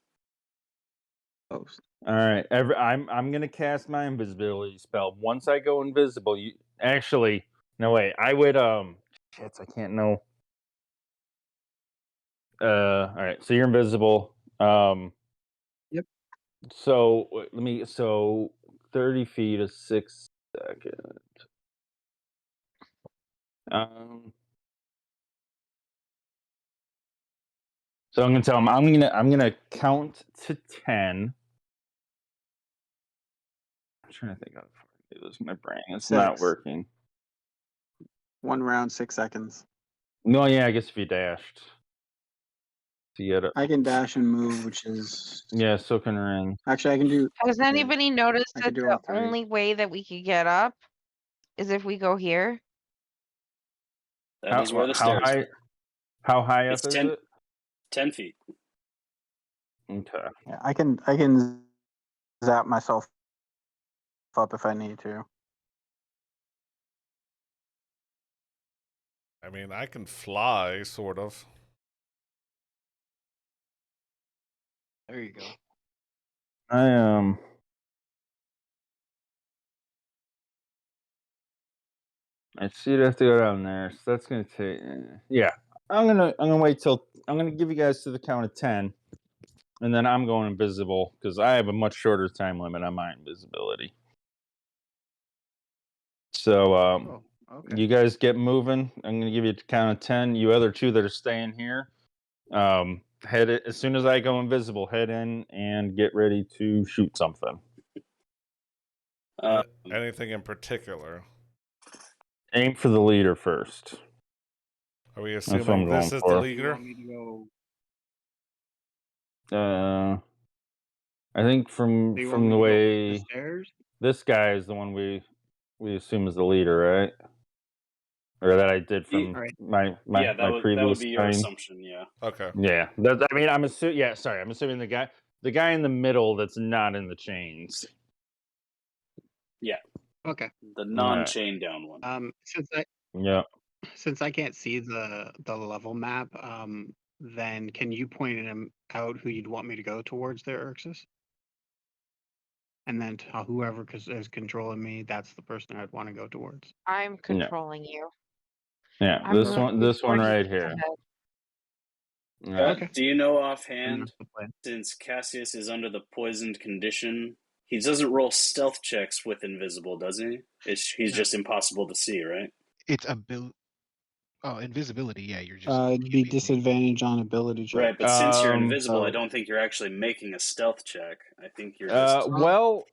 Oh, all right. I'm gonna cast my invisibility spell. Once I go invisible, you actually no wait. I would shit. I can't know. All right. So you're invisible. Yep. So let me. So 30 feet is 6 seconds. So I'm gonna tell him I'm gonna count to 10. I'm trying to think how to do this. My brain, it's not 6. working. 1 round, 6 seconds. No, yeah, I guess if you dashed. So you had I can dash and move, which is yeah, so can Rin. actually I can do. Has anybody noticed I that could do the all 3. only way that we could get up is if we go here? That is where the stairs high? are. How high It's up is 10 it? 10 feet. Okay. Yeah, I can zap myself up if I need to. I mean, I can fly, sort of. There you go. I see you'd have to go down there, so that's gonna take. Yeah, I'm gonna wait till I'm gonna give you guys to the count of 10, and then I'm going invisible because I have a much shorter time limit on my invisibility. So Okay. you guys get moving. I'm gonna give you a count of 10. You other 2 that are staying here, head it as soon as I go invisible. Head in and get ready to shoot something. Anything in particular? Aim for the leader first. Are we what I'm assuming this going is for. the Do you leader? want me to go? I think from Do you want me the to go up way the stairs? this guy is the one we assume is the leader, right? Or that I did from Right. my Yeah, that would previous be your time. assumption. Yeah. Okay. Yeah, I mean, I'm assuming. Yeah, sorry, I'm assuming the guy in the middle that's not in the chains. Yeah, Okay. the non-chain down one. Since I can't see the level map, then can you point him out who you'd want me to go towards there, Urxus? And then whoever is controlling me, that's the person I'd want to go towards. I'm controlling you. Yeah, I'm this one moving 40 right feet here. ahead. Yeah. Okay. Do you know Then offhand, that's the plan. since Cassius is under the poisoned condition, he doesn't roll stealth checks with invisible, does he? He's No. just impossible to see, right? It's invisibility. Yeah, you're just. It'd be disadvantage on ability check. Right, but since you're invisible, so- I don't think you're actually making a stealth check. I think you're just. Well,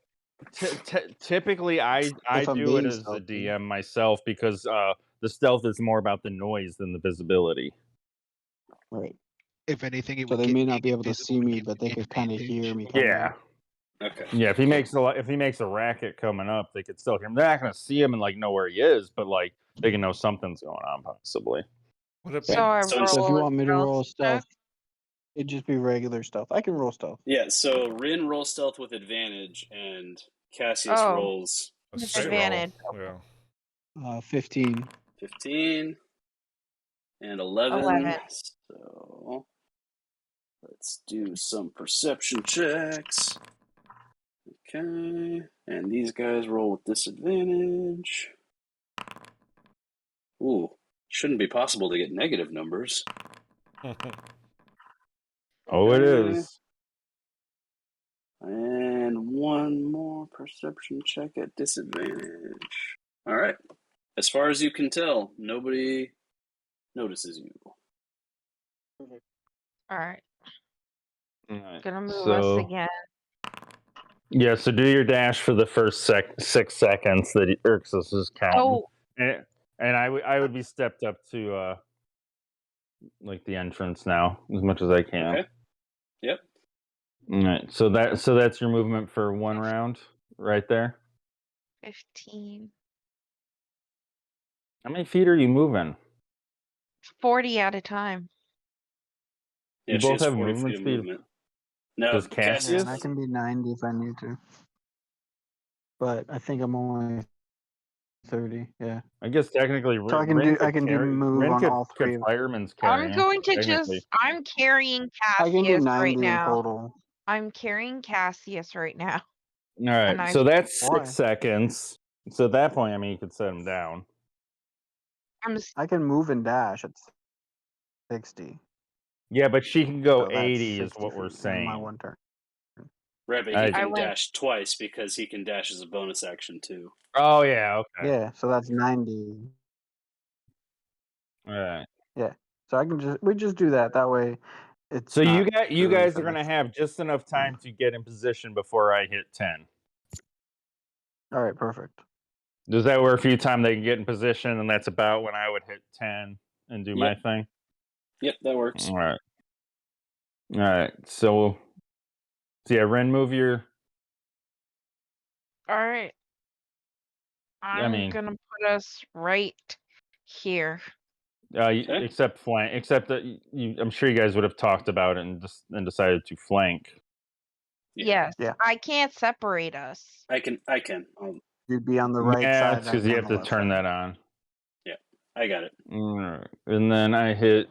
typically I If I'm do it being as a stealthy. DM myself because the stealth is more about the noise than the visibility. Right. If anything, it So would they get may being not be able to invisible see would me, give but you they could kind of hear advantage. me coming. Yeah. Okay. Yeah, if he makes a racket coming up, they could still hear him. They're not going to see him and like know where he is, but like they can know something's going on possibly. Would it So be? I So roll So if you a want me to roll stealth stealth, it'd just be regular stealth. I can roll stealth. Yeah, so Rin rolls stealth with advantage, and Cassius Oh. rolls A With straight advantage. roll. Yeah. 15. 15 and 11. 11. So let's do some perception checks. Okay. And these guys roll with disadvantage. Ooh. Shouldn't be possible to get negative numbers. Oh, it Okay. is. And one more perception check at disadvantage. All right. As far as you can tell, nobody notices you. All right. Alright, Gonna move us so again. yeah, so do your dash for the first 6 seconds that Urxus is counting. Oh, And I would be stepped up to like the entrance now as much as I can. Okay. Yep. All right, so that's your movement for one round right there. 15. How many feet are you moving? 40 at a time. Yeah, You she both has have 40 movement feet of speed. movement. No, Does Yeah, Cassius? and I can be 90 if I need to. But I think I'm only 30. Yeah. I guess technically, So I can Rin do could carry. move Rin on all could 3 of fireman's carry. I'm going to technically. I'm carrying I can do Cassius 90 right in now. total. I'm carrying Cassius right now. All And right, I so that's 6 Why? seconds. So at that point, I mean, you could set him down. I'm s- I can move and dash at 60. Yeah, but she can go So that's 80, is 60 what we're feet in my saying. one turn. right, but I- he I can went dash twice because he can dash as a bonus action too. Oh yeah, okay. Yeah, so that's 90. All right. Yeah. So I can we just do that. That way it's So you not you really guys for are gonna the- have just enough time to get in position before I hit 10. All right, perfect. Does that work for you? Time they can get in position, and that's about when I would hit 10 and do my Yep. thing. Yep, that works. All right. All right. So yeah, Ren, move your. all right. I'm mean- gonna put us right here. Okay. Except flank. Except that I'm sure you guys would have talked about it and decided to flank. Yeah. Yes. Yeah. I can't separate us. I can. You'd be on the right Yeah, side. that's because you have to turn that on. I got it. All right. And then I hit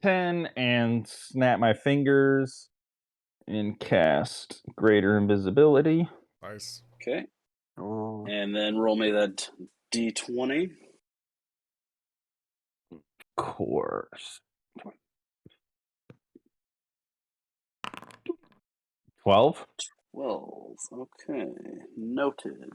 10 and snap my fingers and cast Greater Invisibility. Nice. Okay. Oh. And then roll me that d20. Course. 12. 12. Okay. Noted.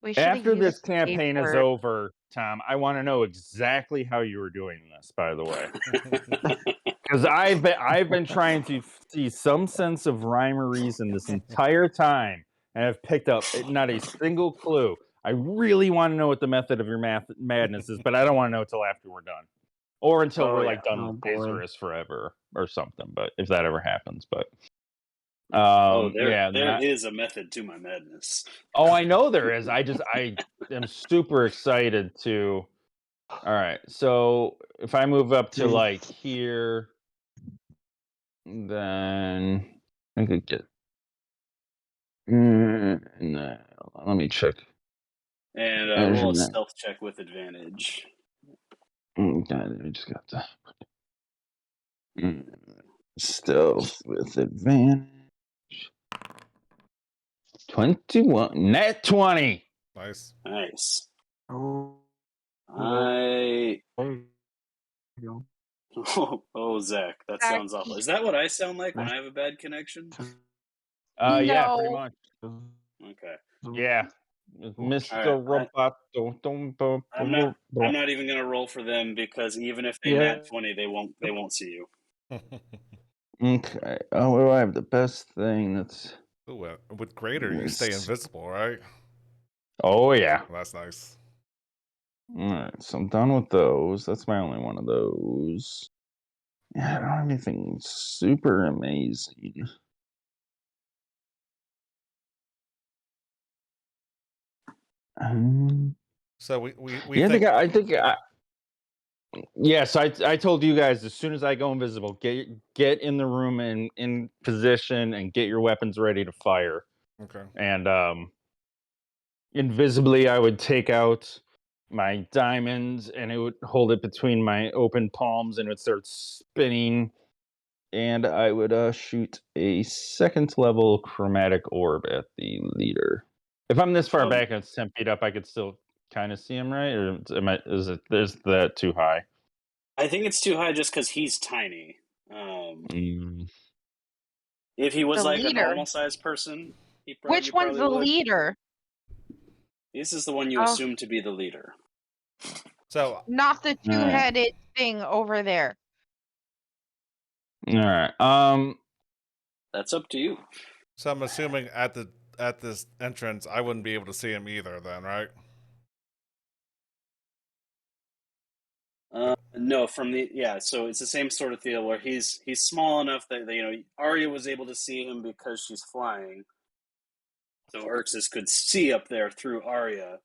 We should have After this used campaign is paper. over, Tom, I want to know exactly how you were doing this, by the way. Because I've been trying to see some sense of rhyme or reason this entire time, and I've picked up not a single clue. I really want to know what the method of your madness is, but I don't want to know until after we're done, or until Oh, we're yeah. like done Oh, with boy. Azorus forever or something. But if that ever happens, but There is a method to my madness. Oh, I know there is. I am super excited to. All right, so if I move up to Jeez. like here, then I could get. No, let me check. And roll a Measurement. stealth check with advantage. God, I just got the stealth with advantage. 21, net 20. Nice. Nice. Oh. I. There you Oh, Zach, that Zach, sounds awful. Is that what I sound like when I have a bad connection? Yeah, pretty No. much. Okay. Yeah, Mr. Alright, Roboto. I'm not even gonna roll for them because even if they Yeah. nat 20, they won't see you. Okay. Oh, what do I have? The best thing that's. Ooh, with greater, you stay Yes. invisible, right? Oh yeah. Well, that's nice. All right, so I'm done with those. That's my only one of those. Yeah, I don't have anything super amazing. So we Yeah, think I think Yes, I told you guys as soon as I go invisible, get in the room and in position and get your weapons ready to fire. Okay. And invisibly, I would take out my diamonds and it would hold it between my open palms and it would start spinning. And I would shoot a second level chromatic orb at the leader. If I'm this far back and it's 10 feet up, I could still kind of see him, right? Or is that too high? I think it's too high just because he's tiny. Mm. If he was The like a leader. normal sized person, Which one's the leader? This is the one you Oh. assume to be the leader. So Not the Alright. two-headed thing over there. All right. That's up to you. So I'm assuming at this entrance, I wouldn't be able to see him either. Then, right? No, so it's the same sort of deal where he's small enough that Arya was able to see him because she's flying. So Urxus could see up there through Arya,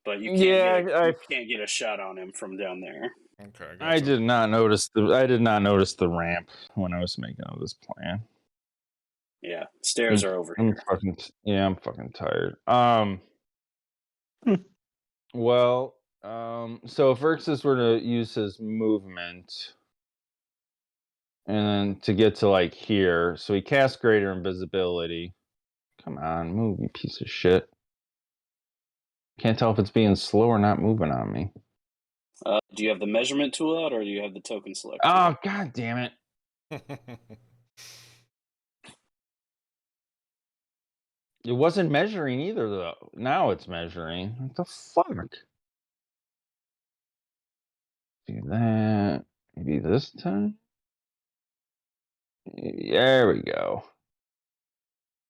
but you can't get a shot on him from down there. Okay. Gotcha. I did not notice the ramp when I was making all this plan. Yeah, stairs are over here. I'm fucking tired. Well, so if Urxus were to use his movement and then to get to like here, so he casts greater invisibility. Come on, move, you piece of shit. Can't tell if it's being slow or not moving on me. Do you have the measurement tool out, or do you have the token select? Oh, god damn it. It wasn't measuring either, though. Now it's measuring. What the fuck? Do that. Maybe this time? There we go.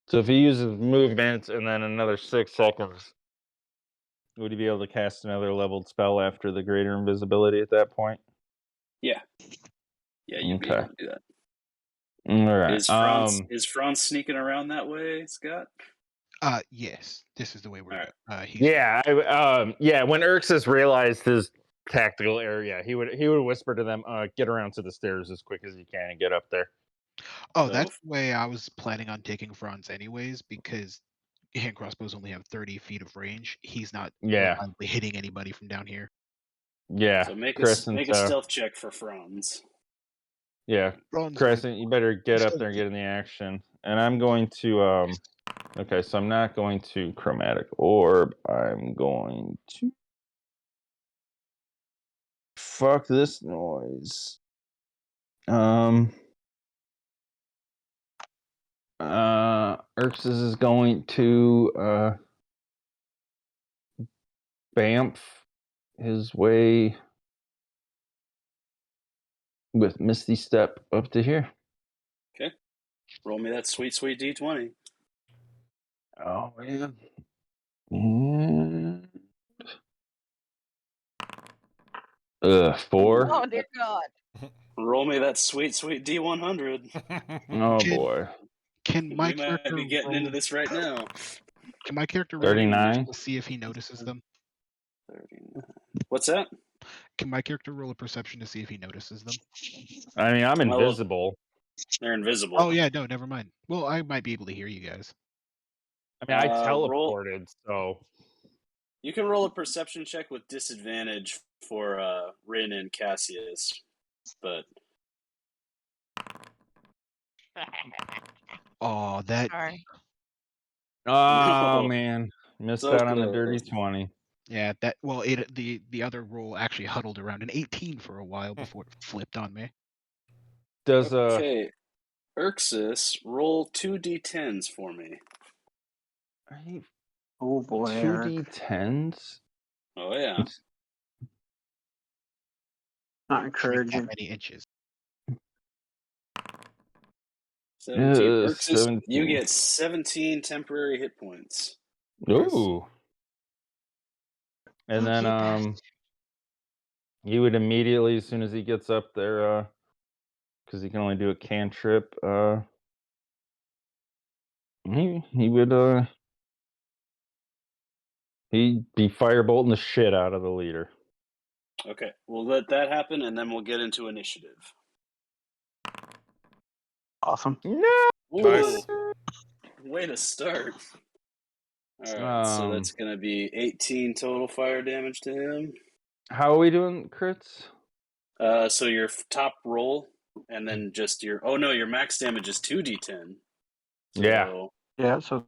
So if he uses movement and then another 6 seconds, would he be able to cast another leveled spell after the greater invisibility at that point? Yeah. Yeah, you'd be able to do that. All right. Is Franz sneaking around that way, Scott? Yes. This is the way we're Alright. When Urxus realized his tactical area, he would whisper to them, get around to the stairs as quick as you can and get up there. Oh, that's the way I was planning on taking Franz anyways, because hand crossbows only have 30 feet of range. He's not reliably hitting anybody from down here. Yeah. So make a stealth check for Franz. Yeah. Crescent, you better get up there and get in the action. And I'm going to okay, so I'm not going to chromatic orb. I'm going to fuck this noise. Urxus is going to bamf his way with Misty Step up to here. Okay. Roll me that sweet, sweet D20. Oh, man. And... 4. Oh, dear God. Roll me that sweet, sweet D100. Oh, boy. Can my we character might be getting into this right now. Can my character 39? to see if he notices them? 39. What's that? Can my character roll a perception to see if he notices them? I mean, I'm invisible. They're invisible. Oh, yeah, no, never mind. Well, I might be able to hear you guys. I mean, I teleported, so... You can roll a perception check with disadvantage for Rin and Cassius, but... Oh, that... Sorry. Oh, No. man. Missed So out on the close. dirty 20. Yeah, that the other roll actually huddled around an 18 for a while before it flipped on me. Does Okay, Urxus, roll 2 D10s for me. Oh boy, 2 Eric. D10s? Oh yeah. Not encouraging. Many inches. 17. Urxus, 17. you get 17 temporary hit points. Ooh. And then he would immediately, as soon as he gets up there, because he can only do a cantrip, he would he'd be firebolting the shit out of the leader. Okay, we'll let that happen, and then we'll get into initiative. Awesome. No. Nice. Ooh, way to start. All right, so that's going to be 18 total fire damage to him. How are we doing, crits? So your top roll, and then just your. Oh no, your max damage is 2d10. So, Yeah. Yeah, so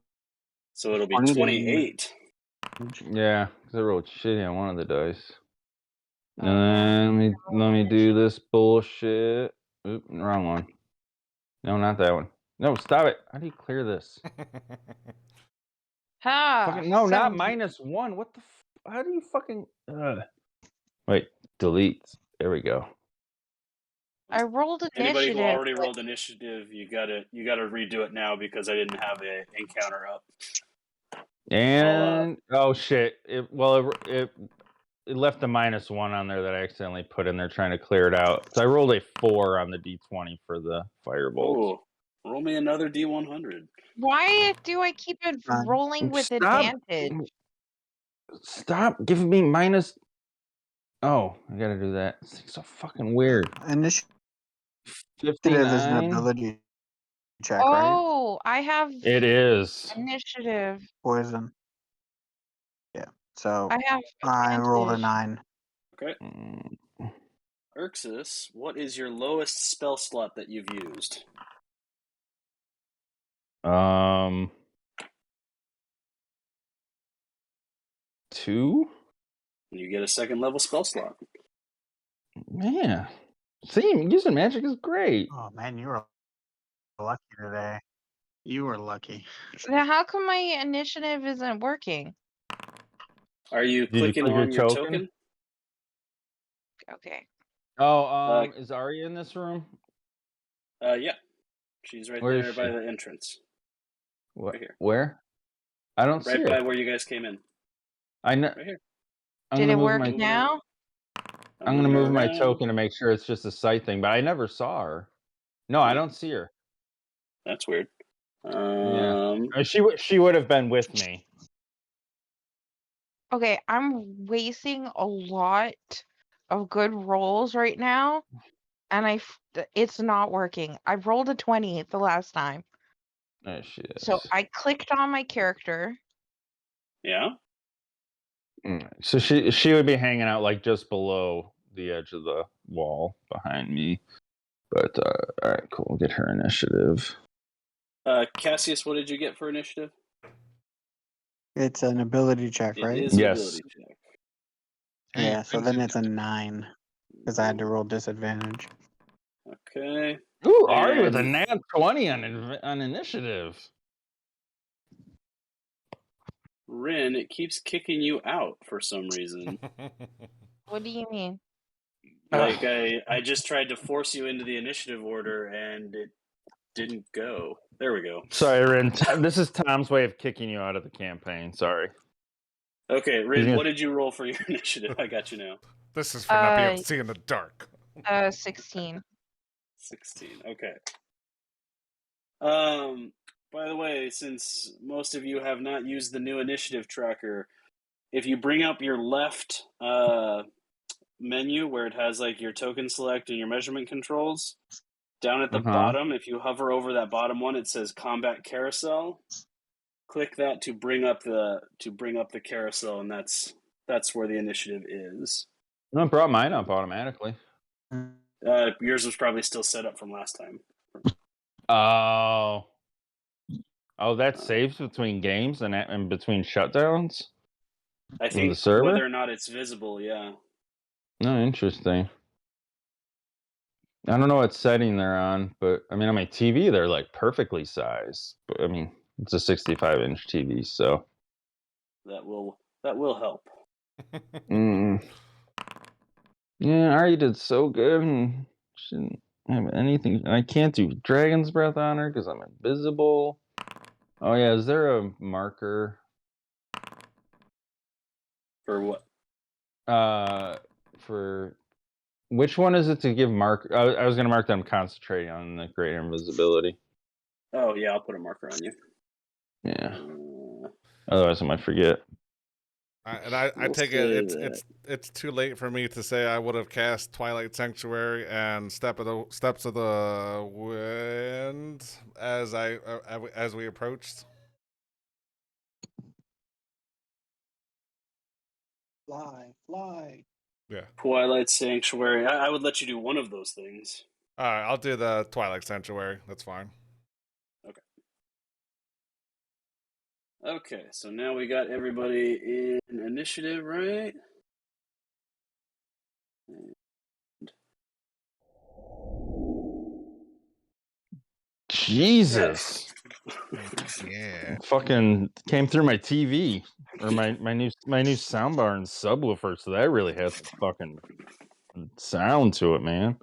So it'll be 20 28. Yeah, because I rolled shitty on one of the dice. Oh, And let me do this bullshit. Oop, wrong one. No, not that one. No, stop it. How do you clear this? Ha! Fucking no, not 17. -1. What the? How do you fucking? Wait, delete. There we go. I rolled Anybody initiative. who already rolled initiative, you gotta redo it now because I didn't have an encounter up. And oh shit! It left the -1 on there that I accidentally put in there trying to clear it out. So I rolled a 4 on the d20 for the firebolt. Oh, roll me another d100. Why do I keep it rolling with advantage? Stop giving me minus. Oh, I gotta do that. It's so fucking weird. initiative is an 59. ability check, right? Oh, I have It is. initiative. Poison. Yeah. So I have I rolled a advantage. 9. Okay. Mm, Urxus, what is your lowest spell slot that you've used? 2. You get a second level spell slot. Man, see, using magic is great. Oh man, you were lucky today. You were lucky. Now, how come my initiative isn't working? Are you Did you clicking click your on your token? token? Okay. Oh, is Ari in this room? Yeah. She's right Where is there by she? the entrance. What? Right here. Where? I don't see Right her. by where you guys came in. I know. Right here. Did it work my- now? I'm gonna move my around. token to make sure it's just a sight thing, but I never saw her. No, I don't see her. That's weird. Yeah, she would have been with me. Okay, I'm wasting a lot of good rolls right now, and it's not working. I rolled a 20 the last time. There she is. So I clicked on my character. Yeah. So she would be hanging out like just below the edge of the wall behind me. But all right, cool. We'll get her initiative. Cassius, what did you get for initiative? It's an ability check, It right? is an Yes. ability check. Yeah, so then it's a 9 because I had to roll disadvantage. Okay. Ooh, Ari with a And- nat 20 on initiative. Rin, it keeps kicking you out for some reason. What do you mean? Like I just tried to force you into the initiative order and it didn't go. There we go. Sorry, Rin. This is Tom's way of kicking you out of the campaign. Sorry. Okay, Rin, gonna- what did you roll for your initiative? I got you now. This is for not being able to Uh, see in the dark. 16. 16. Okay. By the way, since most of you have not used the new initiative tracker, if you bring up your left menu where it has like your token select and your measurement controls, down at the bottom, if you hover over that bottom one, it says combat carousel. Click that to bring up the carousel, and that's where the initiative is. I brought mine up automatically. Yours was probably still set up from last time. Oh, that saves between games and between shutdowns? I think the server? whether or not it's visible, yeah. No, interesting. I don't know what setting they're on, but I mean, on my TV, they're like perfectly sized. But I mean, it's a 65-inch TV, so. That will help. Yeah, Ari did so good and shouldn't have anything. And I can't do Dragon's Breath on her because I'm invisible. Oh yeah, is there a marker? For what? For which one is it to give mark? I was gonna mark that I'm concentrating on the greater invisibility. Oh yeah, I'll put a marker on you. Yeah. Otherwise, I might forget. I We'll take say it that. it's too late for me to say I would have cast Twilight Sanctuary and Steps of the Wind as we approached. Fly. Yeah. Twilight Sanctuary. I would let you do one of those things. All right, I'll do the Twilight Sanctuary. That's fine. Okay, so now we got everybody in initiative, right? Jesus. Yeah. Fucking came through my TV or my new soundbar and subwoofer, so that really has some fucking sound to it, man.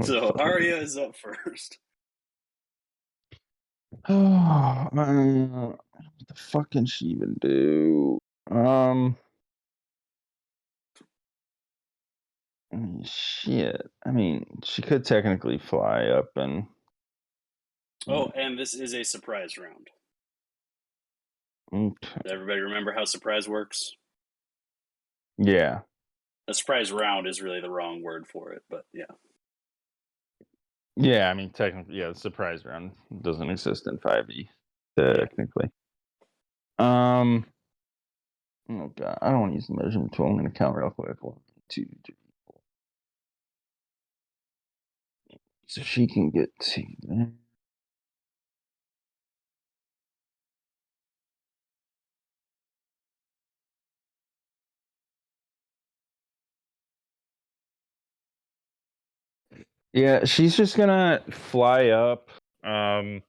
So Arya is up first. Oh, what the fuck can she even do? Shit. I mean, she could technically fly up and. Oh, and this is a surprise round. Okay. Does everybody remember how surprise works? Yeah. A surprise round is really the wrong word for it, but yeah. Yeah, I mean, technically, yeah, the surprise round doesn't exist in 5e, technically. Oh god, I don't want to use the measurement tool. I'm going to count real quick. 1, 2, 3, 4. So she can get to there. Yeah, she's just gonna fly up, about,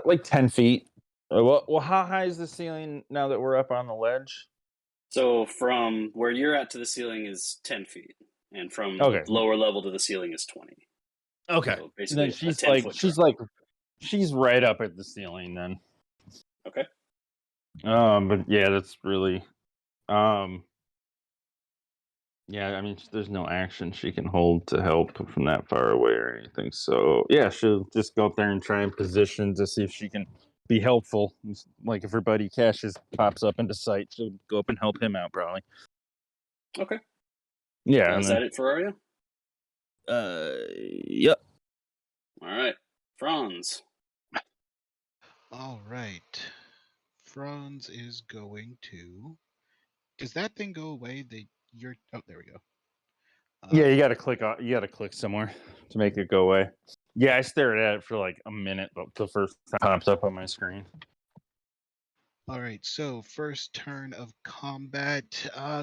like 10 feet. Well, how high is the ceiling now that we're up on the ledge? So from where you're at to the ceiling is 10 feet, and from Okay. the lower level to the ceiling is 20. Okay. So And then basically, a 10-foot drop. she's right up at the ceiling then. Okay. But yeah, that's really, yeah, I mean, there's no action she can hold to help from that far away or anything. So yeah, she'll just go up there and try and position to see if she can be helpful. Like if her buddy Cassius pops up into sight, she'll go up and help him out probably. Okay. Yeah. And Is then, that it for Arya? yep. All right. Franz. All right. Franz is going to. Does that thing go away? Oh, there we go. Yeah, you got to click on. You got to click somewhere to make it go away. Yeah, I stared at it for like a minute, but the first time it pops up on my screen. All right, so first turn of combat,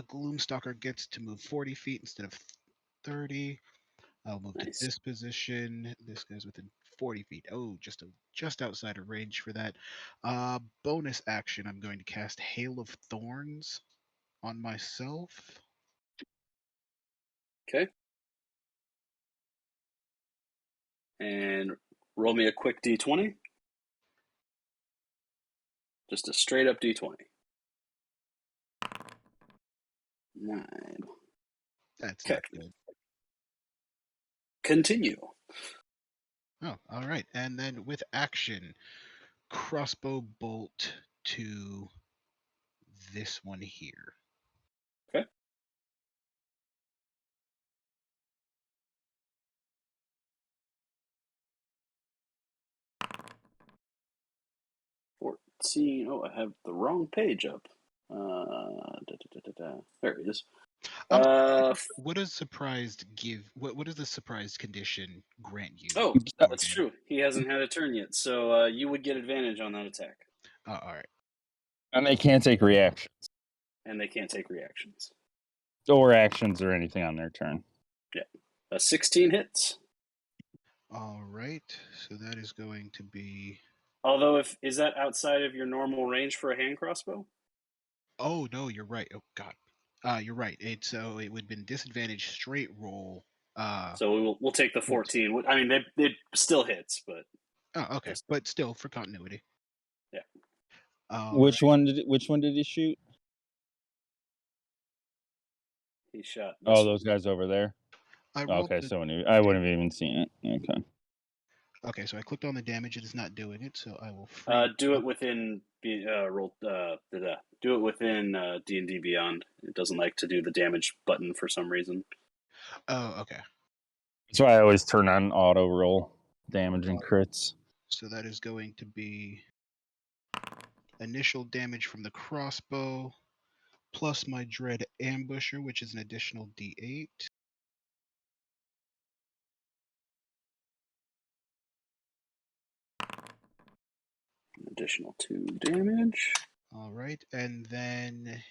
Gloomstalker gets to move 40 feet instead of 30. I'll move Nice. to this position. This goes within 40 feet. Oh, just outside of range for that. Bonus action, I'm going to cast Hail of Thorns on myself. Okay. And roll me a quick d20. Just a straight up d20. 9. That's Okay. not good. Continue. Oh, all right. And then with action, crossbow bolt to this one here. Okay. Oh, I have the wrong page up. There it is. What does surprised give? What does the surprised condition grant you? Oh, that's true. He hasn't had a turn yet, so you would get advantage on that attack. All right. And they can't take reactions And they can't take reactions. or actions or anything on their turn. Yeah. 16 hits. All right. So that is going to be. Although, is that outside of your normal range for a hand crossbow? Oh no, you're right. Oh god. You're right. It would have been disadvantage straight roll. So we'll take the 14. I mean, it still hits, but. Oh, okay. But still, for continuity. Yeah. Which one did he shoot? He shot. Oh, those guys over there. I rolled Okay, so I wouldn't have even seen it. Okay. Okay, so I clicked on the damage. It is not doing it, so I will free. Do it within do it within D&D Beyond. It doesn't like to do the damage button for some reason. Oh, okay. That's why I always turn on auto roll damage and crits. So that is going to be initial damage from the crossbow, plus my Dread Ambusher, which is an additional D8. Additional 2 damage. All right, and then let's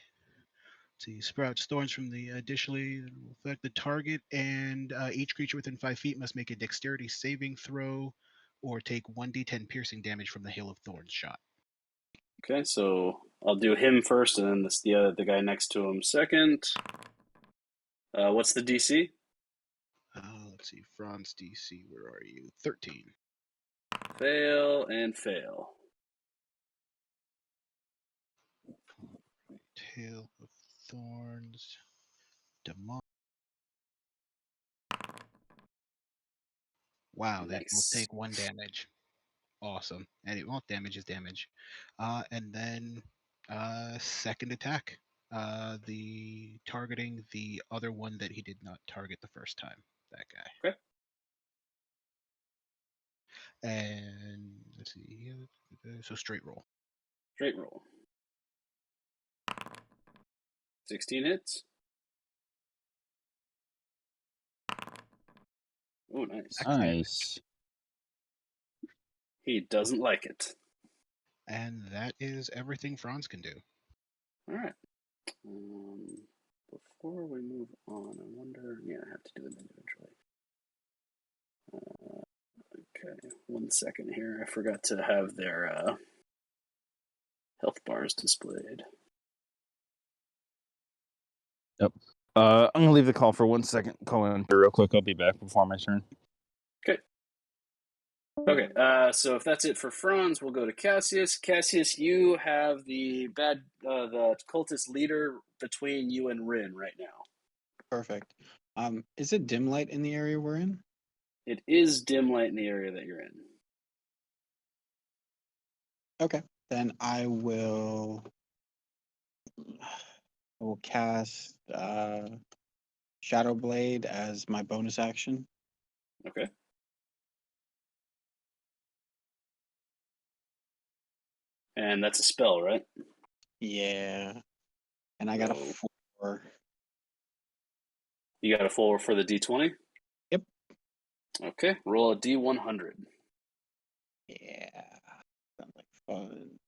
see, sprouts thorns from the additionally affect the target, and each creature within 5 feet must make a dexterity saving throw, or take 1d10 piercing damage from the hail of thorns shot. Okay, so I'll do him first, and then the guy next to him second. What's the DC? Let's see, Franz DC, where are you? 13. Fail and fail. Hail of thorns. Demon. Wow, that will Nice. take 1 damage. Awesome. And it won't damage is damage. And then second attack. The targeting the other one that he did not target the first time. That guy. Okay. And let's see. So straight roll. Straight roll. 16 hits. Oh, nice. Nice. He doesn't like it. And that is everything Franz can do. All right. Before we move on, I wonder. Yeah, I have to do it individually. Okay, 1 second here. I forgot to have their health bars displayed. Yep. I'm gonna leave the call for 1 second. Call in real quick. I'll be back before my turn. Okay, so if that's it for Franz, we'll go to Cassius. Cassius, you have the cultist leader between you and Rin right now. Perfect. Is it dim light in the area we're in? It is dim light in the area that you're in. Okay, then I will cast Shadow Blade as my bonus action. Okay. And that's a spell, right? Yeah, and I got a So- 4. You got a 4 for the D20? Yep. Okay, roll a D100. Yeah, sounds like fun.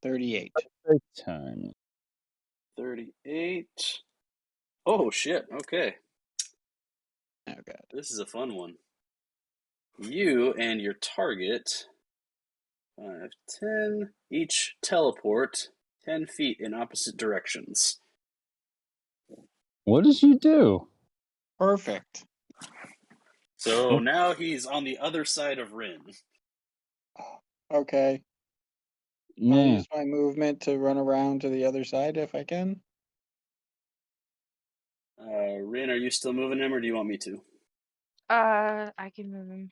38. Great time. 38. Oh, shit. Okay. Oh god. This is a fun one. You and your target, 5, 10, each teleport 10 feet in opposite directions. What did you do? Perfect. So now he's on the other side of Rin. Okay. I'll Man, use my movement to run around to the other side if I can. Rin, are you still moving him, or do you want me to? I can move him.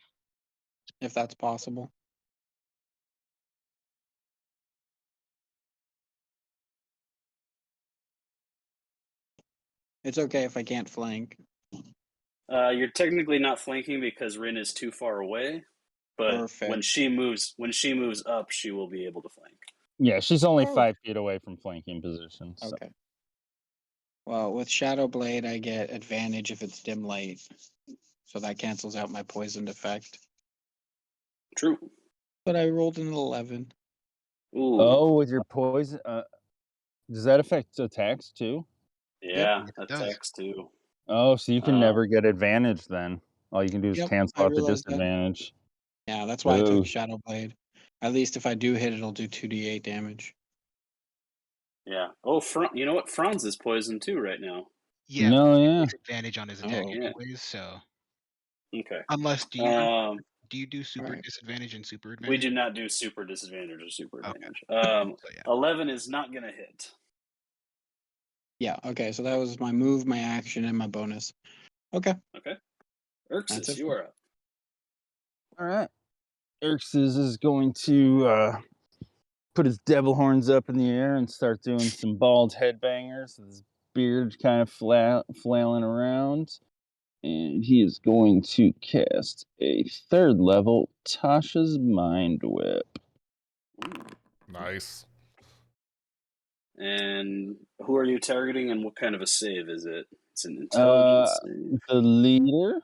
If that's possible. It's okay if I can't flank. You're technically not flanking because Rin is too far away, but Perfect. when she moves up, she will be able to flank. yeah, she's only Oh. 5 feet away from flanking position. So. Okay. Well, with Shadow Blade, I get advantage if it's dim light. So that cancels out my poisoned effect. True. But I rolled an 11. Ooh. Oh, with your poison, does that affect attacks too? Yeah, Yep, it does. attacks too. Oh, so you can never get advantage then. All you can do is Yep, cancel I out the realized that. disadvantage. Yeah, that's why I Ooh. took Shadow Blade. At least if I do hit, it'll do 2d8 damage. Yeah. Oh, you know what? Franz is poisoned too right now. Yeah, No, yeah. takes advantage on his attack Oh. Yeah. anyways, so Okay. unless do you do super Alright. disadvantage and super advantage? We do not do super disadvantage or super Okay. advantage. So, yeah. 11 is not going to hit. Yeah, okay, so that was my move, my action, and my bonus. Okay. Okay. That's Urxus, it. you are up. All right. Xerxes is going to put his devil horns up in the air and start doing some bald headbangers with his beard kind of flailing around. And he is going to cast a 3rd level Tasha's Mind Whip. Nice. And who are you targeting, and what kind of a save is it? It's an Uh, intelligence save. the leader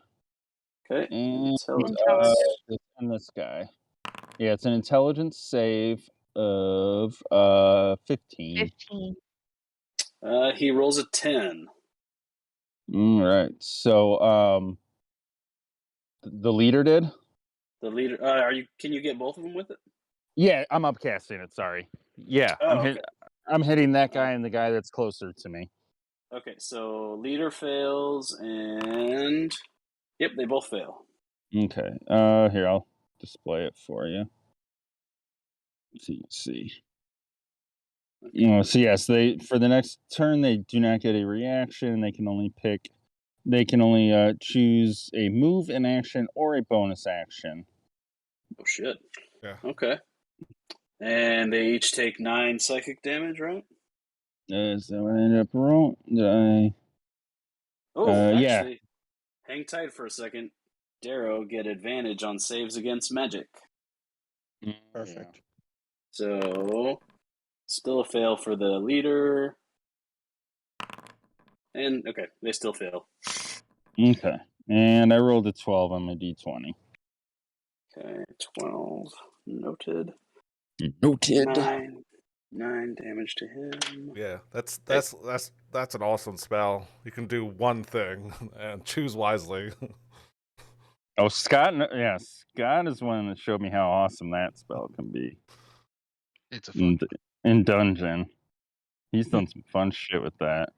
Okay. and Intelligence. this guy. Yeah, it's an intelligence save of 15. 15. He rolls a 10. All right. So the leader did? The leader. Can you get both of them with it? Yeah, I'm upcasting it, sorry. Yeah, Oh, okay. I'm hitting that guy and the guy that's closer to me. Okay, so leader fails, and yep, they both fail. Okay. Here, I'll display it for you. So you can see. So yes, they for the next turn they do not get a reaction. They can only choose a move, an action, or a bonus action. Oh shit. Yeah. Okay. And they each take 9 psychic damage, right? Is that what I ended up rolling? Did Oh, yeah. actually, hang tight for a second. Darrow get advantage on saves against magic. Perfect. So, still a fail for the leader. And, okay, they still fail. Okay. And I rolled a 12 on my d20. Okay, 12. Noted. Noted. 9 damage to him. Yeah, that's an awesome spell. You can do one thing and choose wisely. Oh, Scott is one that showed me how awesome that spell can be. It's a fun. In dungeon. He's done some fun shit with that.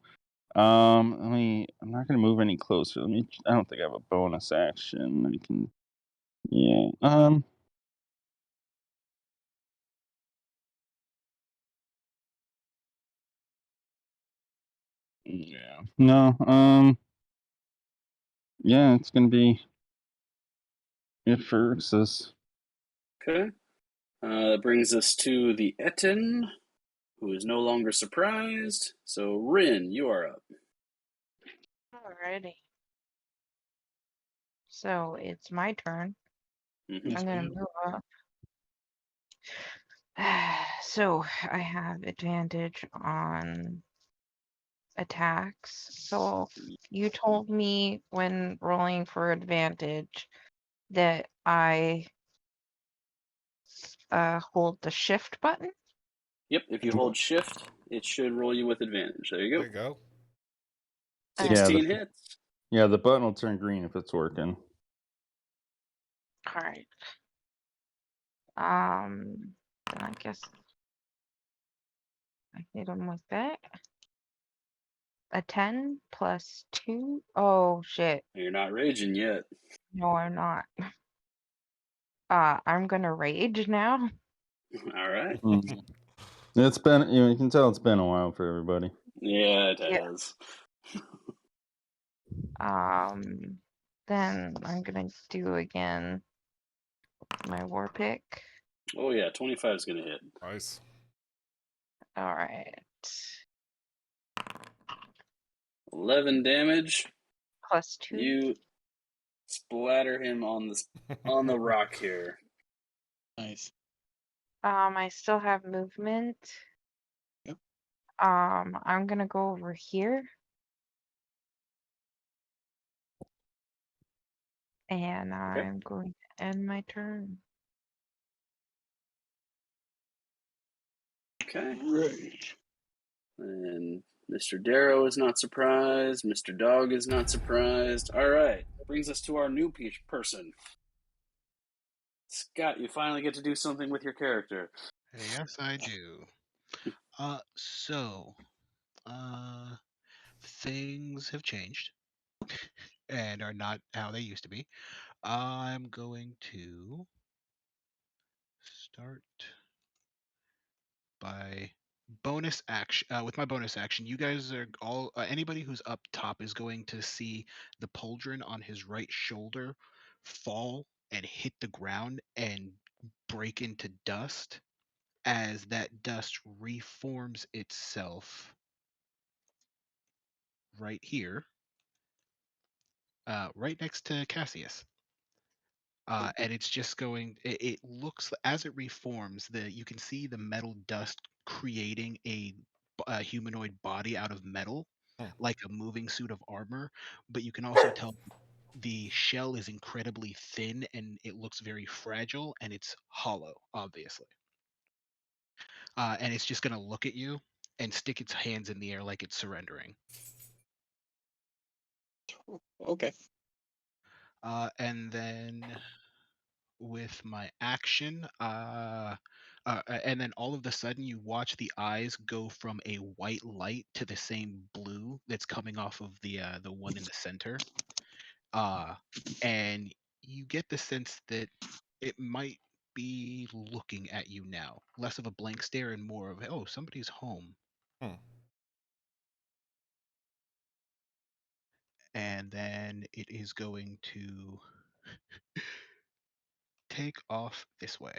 I'm not gonna move any closer. I don't think I have a bonus action. I can yeah. Yeah. No, yeah, it's gonna be it for Urxus. Okay. That brings us to the Etten, who is no longer surprised. So, Rin, you are up. Alrighty. So it's my turn. Mhm. I'm gonna move up. So I have advantage on attacks. So you told me when rolling for advantage that I hold the shift button. Yep, if you hold shift, it should roll you with advantage. There you There you go. go. 16 hits. Yeah, the button will turn green if it's working. All right. Then I guess I hit him with that. A 10 plus 2. Oh shit. You're not raging yet. No, I'm not. I'm gonna rage now. All right. It's been you can tell it's been a while for everybody. Yeah, it Yeah. has. Then I'm gonna do again my war pick. Oh yeah, 25 is gonna hit. Nice. All right. 11 damage. Plus 2. You splatter him on the rock here. Nice. I still have movement. Yep. I'm gonna go over here. And I'm going to end my turn. Okay. Right. And Mr. Darrow is not surprised. Mr. Dog is not surprised. All right. Brings us to our new person. Scott, you finally get to do something with your character. Yes, I do. So, things have changed and are not how they used to be. I'm going to start by bonus action with my bonus action, you guys are all anybody who's up top is going to see the pauldron on his right shoulder fall and hit the ground and break into dust as that dust reforms itself right here, right next to Cassius. And it's just going. It looks as it reforms. You can see the metal dust creating a humanoid body out of metal, Hmm. like a moving suit of armor. But you can also tell the shell is incredibly thin and it looks very fragile and it's hollow, obviously. And it's just gonna look at you and stick its hands in the air like it's surrendering. Okay. And then with my action, and then all of a sudden you watch the eyes go from a white light to the same blue that's coming off of the one in the center, and you get the sense that it might be looking at you now, less of a blank stare and more of oh somebody's home. Hmm. And then it is going to take off this way.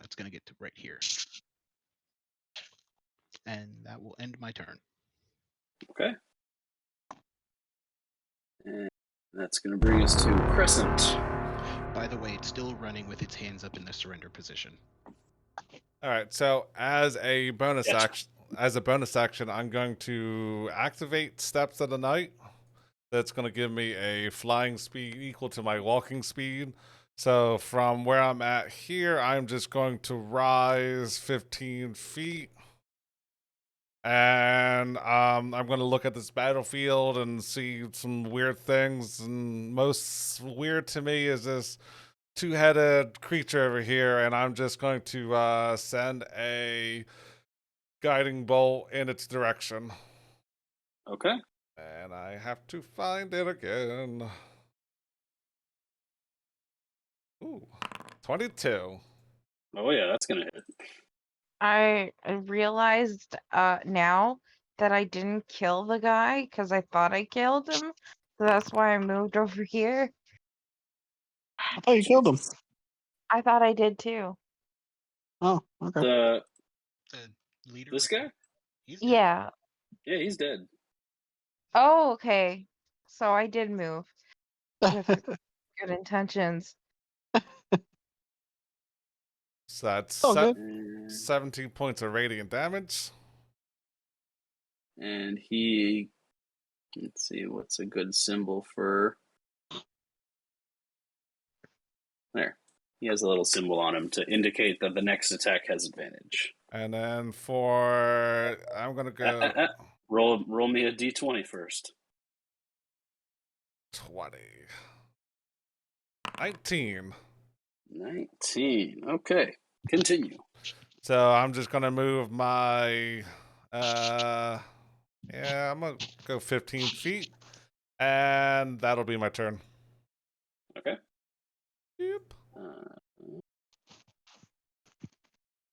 It's going to get to right here. And that will end my turn. Okay. And that's going to bring us to Crescent. By the way, it's still running with its hands up in the surrender position. All right. So as a bonus Gotcha. action, I'm going to activate Steps of the Night. That's going to give me a flying speed equal to my walking speed. So from where I'm at here, I'm just going to rise 15 feet. And I'm going to look at this battlefield and see some weird things. And most weird to me is this two-headed creature over here. And I'm just going to send a guiding bolt in its direction. Okay. And I have to find it again. Ooh, 22. Oh yeah, that's going to hit. I realized now that I didn't kill the guy because I thought I killed him. So that's why I moved over here. I thought you killed him. I thought I did too. Oh, okay. The The leader. this right guy? there, he's dead. Yeah. Yeah, he's dead. Oh, okay. So I did move with good intentions. So that's Oh, good. And, 17 points of radiant damage. and he, let's see, what's a good symbol for? There. He has a little symbol on him to indicate that the next attack has advantage. And then for I'm gonna go Roll me a d20 first. 20. 19. 19. Okay. Continue. So I'm just gonna move my I'm gonna go 15 feet. And that'll be my turn. Okay. Yep.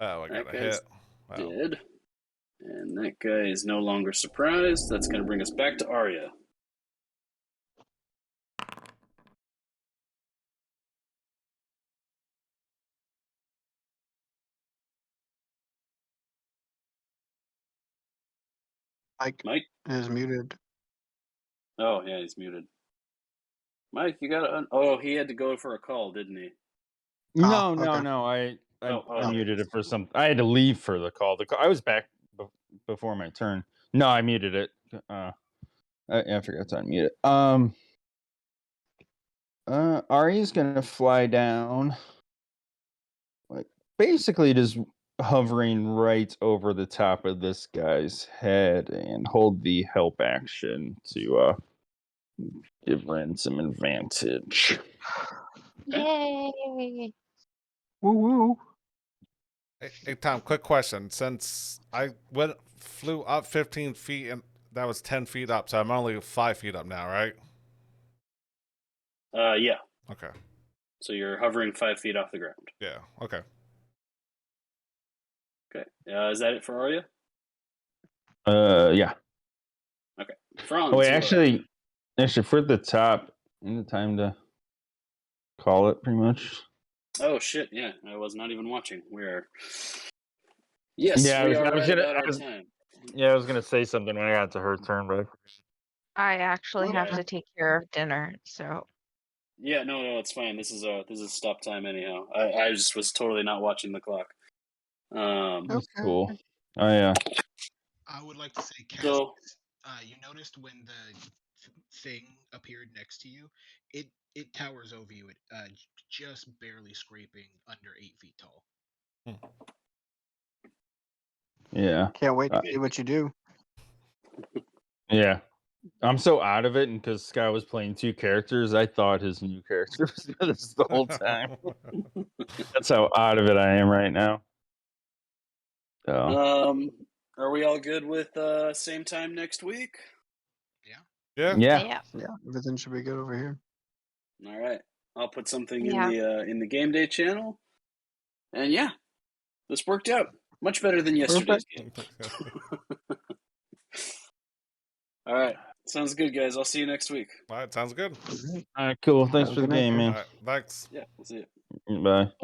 Oh, I got That a guy's hit. Oh. dead. And that guy is no longer surprised. That's going to bring us back to Arya. Mike? Is muted. Oh, yeah, he's muted. Mike, you got to... Oh, he had to go for a call, didn't he? No, Oh, no, okay. no. I Oh, muted it for some. I had to leave for the call. I was back before my turn. No, I muted it. I forgot to unmute it. Ari's gonna fly down, like basically just hovering right over the top of this guy's head, and hold the help action to give Ren some advantage. Yay! Woo woo. Hey, Tom, quick question. Since I flew up 15 feet and that was 10 feet up, so I'm only 5 feet up now, right? yeah. Okay. So you're hovering 5 feet off the ground. Yeah. Okay. Okay. Is that it for Arya? Yeah. Okay. Franz. Oh, wait, you are up. actually, for the top, in the time to call it, pretty much. Oh shit! Yeah, I was not even watching. We are. Yes, Yeah, we are right about our time. Yeah, I was gonna say something when I got to her turn, but I actually have Okay. to take care of dinner, so Yeah, no, it's fine. This is stop time anyhow. I just was totally not watching the clock. that's Okay. cool. Oh yeah. I would like to say, Cass, So you noticed when the thing appeared next to you, it towers over you, just barely scraping under 8 feet tall. Yeah. Can't wait to see what you do. Yeah. I'm so out of it, and because Scott was playing two characters, I thought his new character was this the whole time. That's how out of it I am right now. So are we all good with same time next week? Yeah. yeah. yeah. Yeah, everything should be good over here. All right. I'll put something Yeah. in the game day channel. And yeah, this worked out much better than yesterday's game. All right. Sounds good, guys. I'll see you next week. All right, sounds good. All right, cool. Thanks Have a for the good night, game, guys. All man. right, thanks. Yeah, we'll see you. Bye.